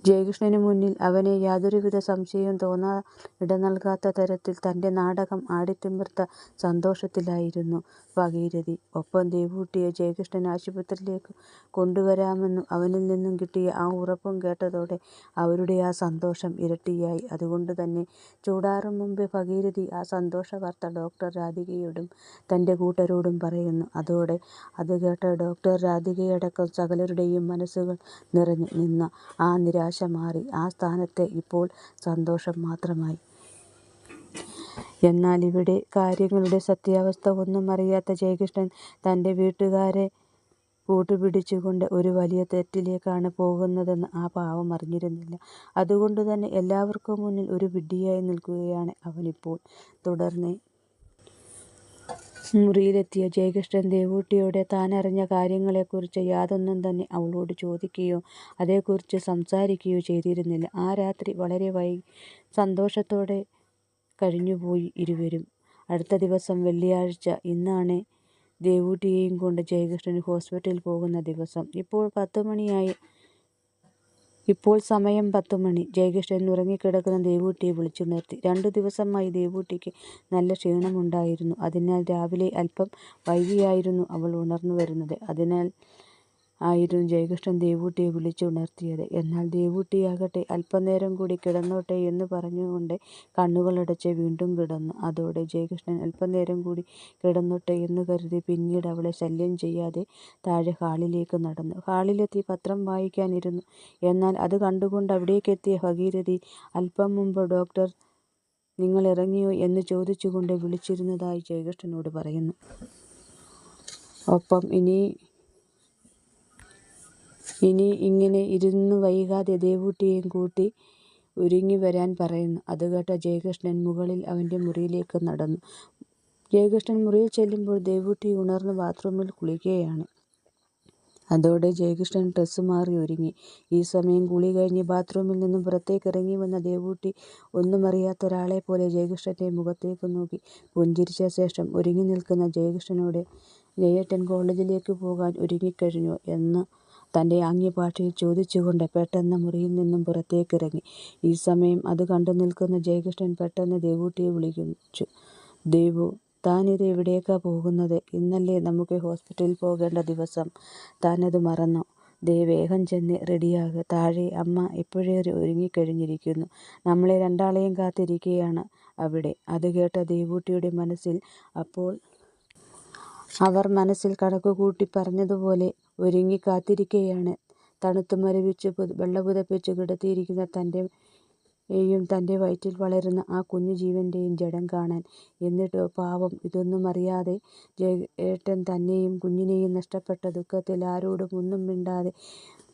ജയകൃഷ്ണനു മുന്നിൽ അവനെ യാതൊരുവിധ സംശയവും തോന്നാൻ ഇട നൽകാത്ത തരത്തിൽ തൻ്റെ നാടകം ആടിത്തിമിർത്ത സന്തോഷത്തിലായിരുന്നു ഭഗീരഥി. ഒപ്പം ദേവൂട്ടിയെ ജയകൃഷ്ണൻ ആശുപത്രിയിലേക്ക് കൊണ്ടുവരാമെന്നും അവനിൽ നിന്നും കിട്ടിയ ആ ഉറപ്പും കേട്ടതോടെ അവരുടെ ആ സന്തോഷം ഇരട്ടിയായി. അതുകൊണ്ട് തന്നെ ചൂടാറും മുമ്പേ ഭഗീരഥി ആ സന്തോഷവാർത്ത ഡോക്ടർ രാധികയോടും തൻ്റെ കൂട്ടരോടും പറയുന്നു. അതോടെ അത് കേട്ട ഡോക്ടർ രാധികയടക്കം സകലരുടെയും മനസ്സുകൾ നിറഞ്ഞു നിന്ന ആ നിരാശ മാറി. ആ സ്ഥാനത്ത് ഇപ്പോൾ സന്തോഷം മാത്രമായി. എന്നാൽ ഇവിടെ കാര്യങ്ങളുടെ സത്യാവസ്ഥ ഒന്നും അറിയാത്ത ജയകൃഷ്ണൻ തൻ്റെ വീട്ടുകാരെ കൂട്ടുപിടിച്ചുകൊണ്ട് ഒരു വലിയ തെറ്റിലേക്കാണ് പോകുന്നതെന്ന് ആ പാവം അറിഞ്ഞിരുന്നില്ല. അതുകൊണ്ട് തന്നെ എല്ലാവർക്കും മുന്നിൽ ഒരു വിഡ്ഢിയായി നിൽക്കുകയാണ് അവനിപ്പോൾ. തുടർന്ന് മുറിയിലെത്തിയ ജയകൃഷ്ണൻ ദേവൂട്ടിയോട് താനറിഞ്ഞ കാര്യങ്ങളെക്കുറിച്ച് യാതൊന്നും തന്നെ അവളോട് ചോദിക്കുകയോ അതേക്കുറിച്ച് സംസാരിക്കുകയോ ചെയ്തിരുന്നില്ല. ആ രാത്രി വളരെ സന്തോഷത്തോടെ കഴിഞ്ഞുപോയി ഇരുവരും. അടുത്ത ദിവസം വെള്ളിയാഴ്ച. ഇന്നാണ് ദേവൂട്ടിയെയും കൊണ്ട് ജയകൃഷ്ണൻ ഹോസ്പിറ്റലിൽ പോകുന്ന ദിവസം. ഇപ്പോൾ സമയം 10 മണി. ജയകൃഷ്ണൻ ഉറങ്ങിക്കിടക്കുന്ന ദേവൂട്ടിയെ വിളിച്ചുണർത്തി. 2 ദിവസമായി ദേവൂട്ടിക്ക് നല്ല ക്ഷീണമുണ്ടായിരുന്നു. അതിനാൽ രാവിലെ അല്പം വൈകിയായിരുന്നു അവൾ ഉണർന്നു വരുന്നത്. അതിനാൽ ആയിരുന്നു ജയകൃഷ്ണൻ ദേവൂട്ടിയെ വിളിച്ചുണർത്തിയത്. എന്നാൽ ദേവൂട്ടിയാകട്ടെ അല്പനേരം കൂടി കിടന്നോട്ടെ എന്ന് പറഞ്ഞുകൊണ്ട് കണ്ണുകളടച്ച് വീണ്ടും കിടന്നു. അതോടെ ജയകൃഷ്ണൻ അല്പനേരം കൂടി കിടന്നോട്ടെ എന്ന് കരുതി പിന്നീട് അവളെ ശല്യം ചെയ്യാതെ താഴെ ഹാളിലേക്ക് നടന്നു. ഹാളിലെത്തി പത്രം വായിക്കാനിരുന്നു. എന്നാൽ അത് കണ്ടുകൊണ്ട് അവിടേക്കെത്തിയ ഭഗീരഥി അല്പം മുമ്പ് ഡോക്ടർ നിങ്ങൾ ഇറങ്ങിയോ എന്ന് ചോദിച്ചുകൊണ്ട് വിളിച്ചിരുന്നതായി ജയകൃഷ്ണനോട് പറയുന്നു. ഒപ്പം ഇനി ഇങ്ങനെ ഇരുന്ന് വൈകാതെ ദേവൂട്ടിയെയും കൂട്ടി ഒരുങ്ങി വരാൻ പറയുന്നു. അത് കേട്ട ജയകൃഷ്ണൻ മുകളിൽ അവൻ്റെ മുറിയിലേക്ക് നടന്നു. ജയകൃഷ്ണൻ മുറിയിൽ ചെല്ലുമ്പോൾ ദേവൂട്ടി ഉണർന്ന് ബാത്റൂമിൽ കുളിക്കുകയാണ്. അതോടെ ജയകൃഷ്ണൻ ഡ്രസ്സ് മാറി ഒരുങ്ങി. ഈ സമയം കുളി കഴിഞ്ഞ് ബാത്റൂമിൽ നിന്നും പുറത്തേക്ക് ഇറങ്ങി വന്ന ദേവൂട്ടി ഒന്നും അറിയാത്ത ഒരാളെ പോലെ ജയകൃഷ്ണൻ്റെ മുഖത്തേക്ക് നോക്കി പുഞ്ചിരിച്ച ശേഷം ഒരുങ്ങി നിൽക്കുന്ന ജയകൃഷ്ണനോട് ജയേട്ടൻ കോളേജിലേക്ക് പോകാൻ ഒരുങ്ങിക്കഴിഞ്ഞോ എന്ന് തൻ്റെ ആംഗ്യഭാഷയിൽ ചോദിച്ചുകൊണ്ട് പെട്ടെന്ന് മുറിയിൽ നിന്നും പുറത്തേക്കിറങ്ങി. ഈ സമയം അത് കണ്ടു നിൽക്കുന്ന ജയകൃഷ്ണൻ പെട്ടെന്ന് ദേവൂട്ടിയെ വിളിച്ചു. ദേവു, താനിത് എവിടേക്കാ പോകുന്നത്? ഇന്നല്ലേ നമുക്ക് ഹോസ്പിറ്റലിൽ പോകേണ്ട ദിവസം. താനത് മറന്നോ? ദേ വേഗം ചെന്ന് റെഡിയാകുക. താഴെ അമ്മ ഇപ്പോഴേ ഒരുങ്ങിക്കഴിഞ്ഞിരിക്കുന്നു. നമ്മളെ രണ്ടാളെയും കാത്തിരിക്കുകയാണ് അവിടെ. അത് കേട്ട ദേവൂട്ടിയുടെ മനസ്സിൽ അപ്പോൾ അവർ മനസ്സിൽ കണക്കുകൂട്ടി പറഞ്ഞതുപോലെ ഒരുങ്ങി കാത്തിരിക്കുകയാണ്. തണുത്തു മരവിച്ച് വെള്ളപുതപ്പിച്ചു കിടത്തിയിരിക്കുന്ന തൻ്റെ വയറ്റിൽ വളരുന്ന ആ കുഞ്ഞു ജീവൻ്റെയും ജഡം കാണാൻ. എന്നിട്ടോ പാവം ഇതൊന്നും അറിയാതെ ജയേട്ടൻ തന്നെയും കുഞ്ഞിനെയും നഷ്ടപ്പെട്ട ദുഃഖത്തിൽ ആരോടും ഒന്നും മിണ്ടാതെ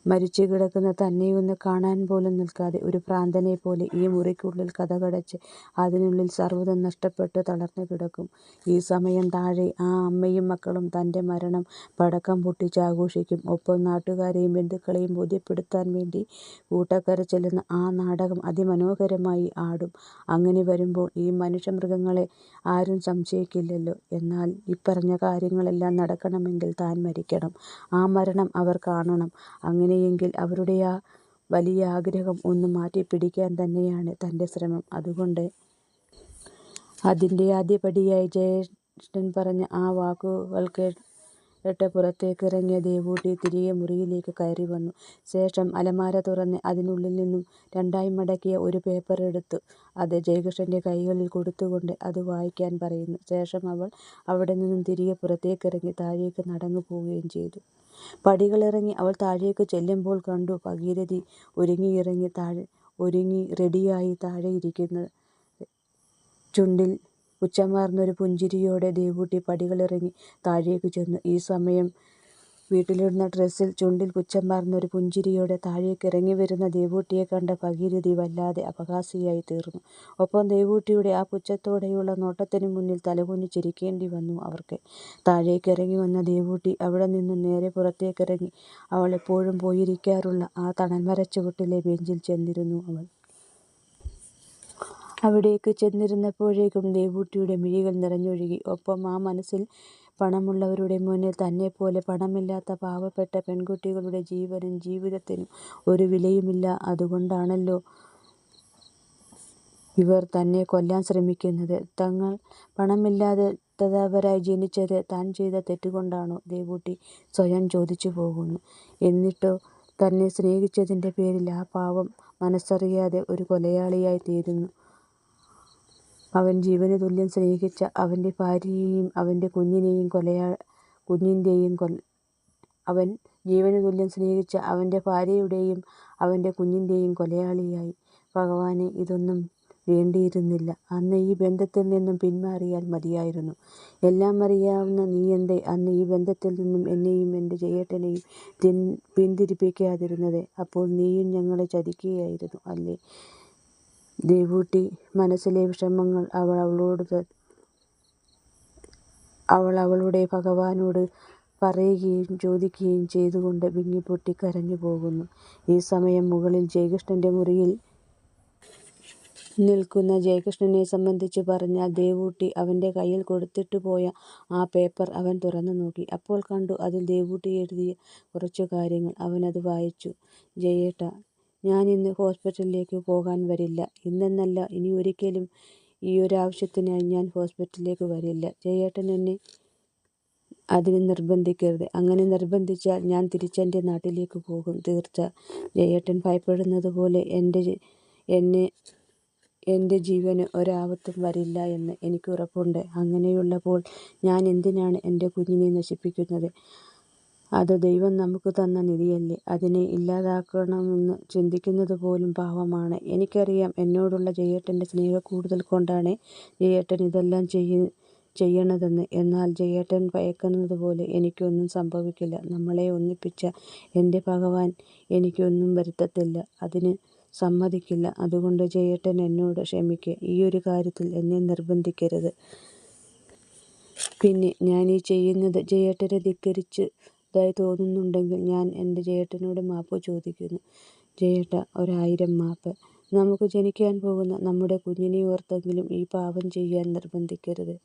മരിച്ചു കിടക്കുന്ന തന്നെയൊന്ന് കാണാൻ പോലും നിൽക്കാതെ ഒരു ഭ്രാന്തനെ പോലെ ഈ മുറിക്കുള്ളിൽ കതകടച്ച് അതിനുള്ളിൽ സർവ്വതും നഷ്ടപ്പെട്ട് തളർന്നു കിടക്കും. ഈ സമയം താഴെ ആ അമ്മയും മക്കളും തൻ്റെ മരണം പടക്കം പൊട്ടിച്ച് ആഘോഷിക്കും. ഒപ്പം നാട്ടുകാരെയും ബന്ധുക്കളെയും ബോധ്യപ്പെടുത്താൻ വേണ്ടി കൂട്ടക്കരച്ചിലെന്ന ആ നാടകം അതിമനോഹരമായി ആടും. അങ്ങനെ വരുമ്പോൾ ഈ മനുഷ്യമൃഗങ്ങളെ ആരും സംശയിക്കില്ലല്ലോ. എന്നാൽ ഇപ്പറഞ്ഞ കാര്യങ്ങളെല്ലാം നടക്കണമെങ്കിൽ താൻ മരിക്കണം. ആ മരണം അവർ കാണണം. അങ്ങനെയെങ്കിൽ അവരുടെ ആ വലിയ ആഗ്രഹം ഒന്ന് മാറ്റിപ്പിടിക്കാൻ തന്നെയാണ് തൻ്റെ ശ്രമം. അതുകൊണ്ട് അതിൻ്റെ ആദ്യപടിയായി ജയകൃഷ്ണൻ പറഞ്ഞ ആ വാക്കുകൾ കേട്ട് പുറത്തേക്കിറങ്ങിയ ദേവൂട്ടി തിരികെ മുറിയിലേക്ക് കയറി വന്നു. ശേഷം അലമാര തുറന്ന് അതിനുള്ളിൽ നിന്നും രണ്ടായി മടക്കിയ ഒരു പേപ്പർ എടുത്തു അത് ജയകൃഷ്ണൻ്റെ കൈകളിൽ കൊടുത്തുകൊണ്ട് അത് വായിക്കാൻ പറയുന്നു. ശേഷം അവൾ അവിടെ നിന്നും തിരികെ പുറത്തേക്കിറങ്ങി താഴേക്ക് നടന്നു പോവുകയും ചെയ്തു. പടികളിറങ്ങി അവൾ താഴേക്ക് ചെല്ലുമ്പോൾ കണ്ടു ഭഗീരഥി ഒരുങ്ങി റെഡിയായി താഴെ ഇരിക്കുന്നത്. ചുണ്ടിൽ പുച്ഛമാർന്നൊരു പുഞ്ചിരിയോടെ ദേവൂട്ടി പടികളിറങ്ങി താഴേക്ക് ചെന്നു. ഈ സമയം വീട്ടിലിടുന്ന ഡ്രസ്സിൽ ചുണ്ടിൽ പുച്ഛമാർന്നൊരു പുഞ്ചിരിയോടെ താഴേക്ക് ഇറങ്ങി വരുന്ന ദേവൂട്ടിയെ കണ്ട ഭഗീരഥി വല്ലാതെ അപഹാസ്യയായി തീർന്നു. ഒപ്പം ദേവൂട്ടിയുടെ ആ പുച്ഛത്തോടെയുള്ള നോട്ടത്തിന് മുന്നിൽ തലകുനിച്ച് ചിരിക്കേണ്ടി വന്നു അവർക്ക്. താഴേക്ക് ഇറങ്ങി വന്ന ദേവൂട്ടി അവിടെ നിന്നും നേരെ പുറത്തേക്കിറങ്ങി അവൾ എപ്പോഴും പോയിരിക്കാറുള്ള ആ തണൽമരച്ചുവട്ടിലെ ബെഞ്ചിൽ ചെന്നിരുന്നു. അവിടേക്ക് ചെന്നിരുന്നപ്പോഴേക്കും ദേവൂട്ടിയുടെ മിഴികൾ നിറഞ്ഞൊഴുകി. ഒപ്പം ആ മനസ്സിൽ പണമുള്ളവരുടെ മുന്നിൽ തന്നെപ്പോലെ പണമില്ലാത്ത പാവപ്പെട്ട പെൺകുട്ടികളുടെ ജീവനും ജീവിതത്തിനും ഒരു വിലയുമില്ല. അതുകൊണ്ടാണല്ലോ ഇവർ തന്നെ കൊല്ലാൻ ശ്രമിക്കുന്നത്. തങ്ങൾ പണമില്ലാത്തവരായി ജനിച്ചത് താൻ ചെയ്ത തെറ്റുകൊണ്ടാണോ? ദേവൂട്ടി സ്വയം ചോദിച്ചു പോകുന്നു. എന്നിട്ടോ തന്നെ സ്നേഹിച്ചതിൻ്റെ പേരിൽ ആ പാവം മനസ്സറിയാതെ ഒരു കൊലയാളിയായി തീരുന്നു. അവൻ ജീവന് തുല്യം സ്നേഹിച്ച അവൻ്റെ ഭാര്യയെയും അവൻ്റെ അവൻ ജീവന് തുല്യം സ്നേഹിച്ച അവൻ്റെ ഭാര്യയുടെയും അവൻ്റെ കുഞ്ഞിൻ്റെയും കൊലയാളിയായി. ഭഗവാനെ, ഇതൊന്നും വേണ്ടിയിരുന്നില്ല. അന്ന് ഈ ബന്ധത്തിൽ നിന്നും പിന്മാറിയാൽ മതിയായിരുന്നു. എല്ലാം അറിയാവുന്ന നീ എന്തേ അന്ന് ഈ ബന്ധത്തിൽ നിന്നും എന്നെയും എൻ്റെ ജയേട്ടനെയും പിന്തിരിപ്പിക്കാതിരുന്നത്? അപ്പോൾ നീയും ഞങ്ങളെ ചതിക്കുകയായിരുന്നു അല്ലേ? ദേവൂട്ടി മനസ്സിലെ വിഷമങ്ങൾ അവളുടെ ഭഗവാനോട് പറയുകയും ചോദിക്കുകയും ചെയ്തുകൊണ്ട് വിങ്ങിപ്പൊട്ടി കരഞ്ഞു പോകുന്നു. ഈ സമയം മുകളിൽ ജയകൃഷ്ണൻ്റെ മുറിയിൽ നിൽക്കുന്ന ജയകൃഷ്ണനെ സംബന്ധിച്ച് പറഞ്ഞാൽ ദേവൂട്ടി അവൻ്റെ കയ്യിൽ കൊടുത്തിട്ട് പോയ ആ പേപ്പർ അവൻ തുറന്നു നോക്കി. അപ്പോൾ കണ്ടു അതിൽ ദേവൂട്ടി എഴുതിയ കുറച്ചു കാര്യങ്ങൾ. അവനത് വായിച്ചു. ജയേട്ടാ, ഞാൻ ഇന്ന് ഹോസ്പിറ്റലിലേക്ക് പോകാൻ വരില്ല. ഇന്നെന്നല്ല, ഇനി ഒരിക്കലും ഈ ഒരാവശ്യത്തിനായി ഞാൻ ഹോസ്പിറ്റലിലേക്ക് വരില്ല. ജയേട്ടൻ എന്നെ അതിന് നിർബന്ധിക്കരുത്. അങ്ങനെ നിർബന്ധിച്ചാൽ ഞാൻ തിരിച്ചെൻ്റെ നാട്ടിലേക്ക് പോകും. തീർച്ച. ജയേട്ടൻ ഭയപ്പെടുന്നത് പോലെ എൻ്റെ ജീവന് ഒരാപത്തും വരില്ല എന്ന് എനിക്ക് ഉറപ്പുണ്ട്. അങ്ങനെയുള്ളപ്പോൾ ഞാൻ എന്തിനാണ് എൻ്റെ കുഞ്ഞിനെ നശിപ്പിക്കുന്നത്? അത് ദൈവം നമുക്ക് തന്ന നിധിയല്ലേ. അതിനെ ഇല്ലാതാക്കണമെന്ന് ചിന്തിക്കുന്നത് പോലും പാവമാണ്. എനിക്കറിയാം എന്നോടുള്ള ജയേട്ടൻ്റെ സ്നേഹക്കൂടുതൽ കൊണ്ടാണ് ജയേട്ടൻ ഇതെല്ലാം ചെയ്യണതെന്ന്. എന്നാൽ ജയേട്ടൻ ഭയക്കുന്നത് പോലെ എനിക്കൊന്നും സംഭവിക്കില്ല. നമ്മളെ ഒന്നിപ്പിച്ച എൻ്റെ ഭഗവാൻ എനിക്കൊന്നും വരുത്തത്തില്ല. അതിന് സമ്മതിക്കില്ല. അതുകൊണ്ട് ജയേട്ടൻ എന്നോട് ക്ഷമിക്ക്. ഈയൊരു കാര്യത്തിൽ എന്നെ നിർബന്ധിക്കരുത്. പിന്നെ ഞാൻ ഈ ചെയ്യുന്നത് ജയേട്ടനെ ധിക്കരിച്ചതായി തോന്നുന്നുണ്ടെങ്കിൽ ഞാൻ എൻ്റെ ജയേട്ടനോട് മാപ്പ് ചോദിക്കുന്നു. ജയേട്ടാ, 1000 മാപ്പ്. നമുക്ക് ജനിക്കാൻ പോകുന്ന നമ്മുടെ കുഞ്ഞിനെ ഓർത്തെങ്കിലും ഈ പാപം ചെയ്യാൻ നിർബന്ധിക്കരുത്.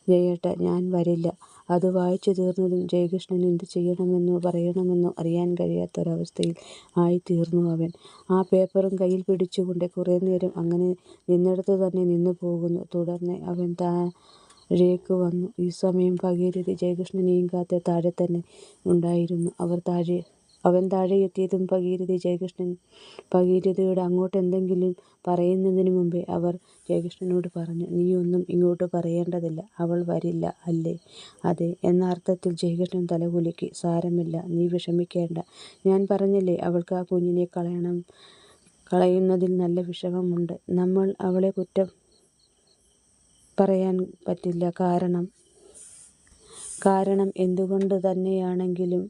ജയേട്ടാ, ഞാൻ വരില്ല. അത് വായിച്ചു തീർന്നതും ജയകൃഷ്ണൻ എന്ത് ചെയ്യണമെന്നോ പറയണമെന്നോ അറിയാൻ കഴിയാത്തൊരവസ്ഥയിൽ ആയിത്തീർന്നു അവൻ. ആ പേപ്പറും കയ്യിൽ പിടിച്ചുകൊണ്ട് കുറേ നേരം അങ്ങനെ നിന്നിടത്ത് തന്നെ നിന്നു പോകുന്നു. തുടർന്ന് അവൻ താഴേക്ക് വന്നു. ഈ സമയം ഭഗീരഥി ജയകൃഷ്ണനെയും കാത്ത് താഴെ തന്നെ ഉണ്ടായിരുന്നു. അവൻ താഴെ എത്തിയതും ഭഗീരഥിയോട് അങ്ങോട്ടെന്തെങ്കിലും പറയുന്നതിന് മുമ്പേ അവർ ജയകൃഷ്ണനോട് പറഞ്ഞു, നീ ഒന്നും ഇങ്ങോട്ട് പറയേണ്ടതില്ല. അവൾ വരില്ല അല്ലേ? അതെ എന്ന അർത്ഥത്തിൽ ജയകൃഷ്ണൻ തലകുലുക്കി. സാരമില്ല, നീ വിഷമിക്കേണ്ട. ഞാൻ പറഞ്ഞില്ലേ, അവൾക്ക് ആ കുഞ്ഞിനെ കളയുന്നതിൽ നല്ല വിഷമമുണ്ട്. നമ്മൾ അവളെ കുറ്റം പറയാൻ പറ്റില്ല. കാരണം എന്തുകൊണ്ട് തന്നെയാണെങ്കിലും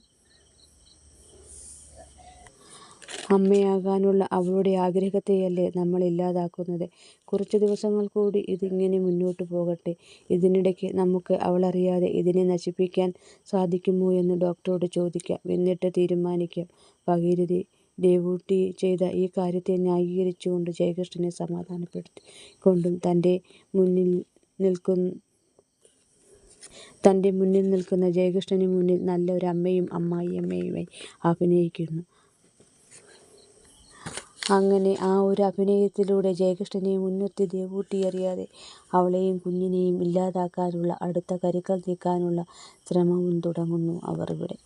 അമ്മയാകാനുള്ള അവളുടെ ആഗ്രഹത്തെയല്ലേ നമ്മൾ ഇല്ലാതാക്കുന്നത്. കുറച്ചു ദിവസങ്ങൾ കൂടി ഇതിങ്ങനെ മുന്നോട്ട് പോകട്ടെ. ഇതിനിടയ്ക്ക് നമുക്ക് അവളറിയാതെ ഇതിനെ നശിപ്പിക്കാൻ സാധിക്കുമോ എന്ന് ഡോക്ടറോട് ചോദിക്കാം. എന്നിട്ട് തീരുമാനിക്കാം. ഭഗീരഥി ദേവൂട്ടി ചെയ്ത ഈ കാര്യത്തെ ന്യായീകരിച്ചുകൊണ്ട് ജയകൃഷ്ണനെ സമാധാനപ്പെടുത്തിക്കൊണ്ടും തൻ്റെ മുന്നിൽ നിൽക്കുന്ന ജയകൃഷ്ണന് മുന്നിൽ നല്ല ഒരു അമ്മയും അമ്മായിയമ്മയുമായി അഭിനയിക്കുന്നു. അങ്ങനെ ആ ഒരു അഭിനയത്തിലൂടെ ജയകൃഷ്ണനെ മുൻനിർത്തി ദേവൂട്ടി അറിയാതെ അവളെയും കുഞ്ഞിനെയും ഇല്ലാതാക്കാനുള്ള അടുത്ത കരുക്കൾ നീക്കാനുള്ള ശ്രമവും തുടങ്ങുന്നു അവർ ഇവിടെ.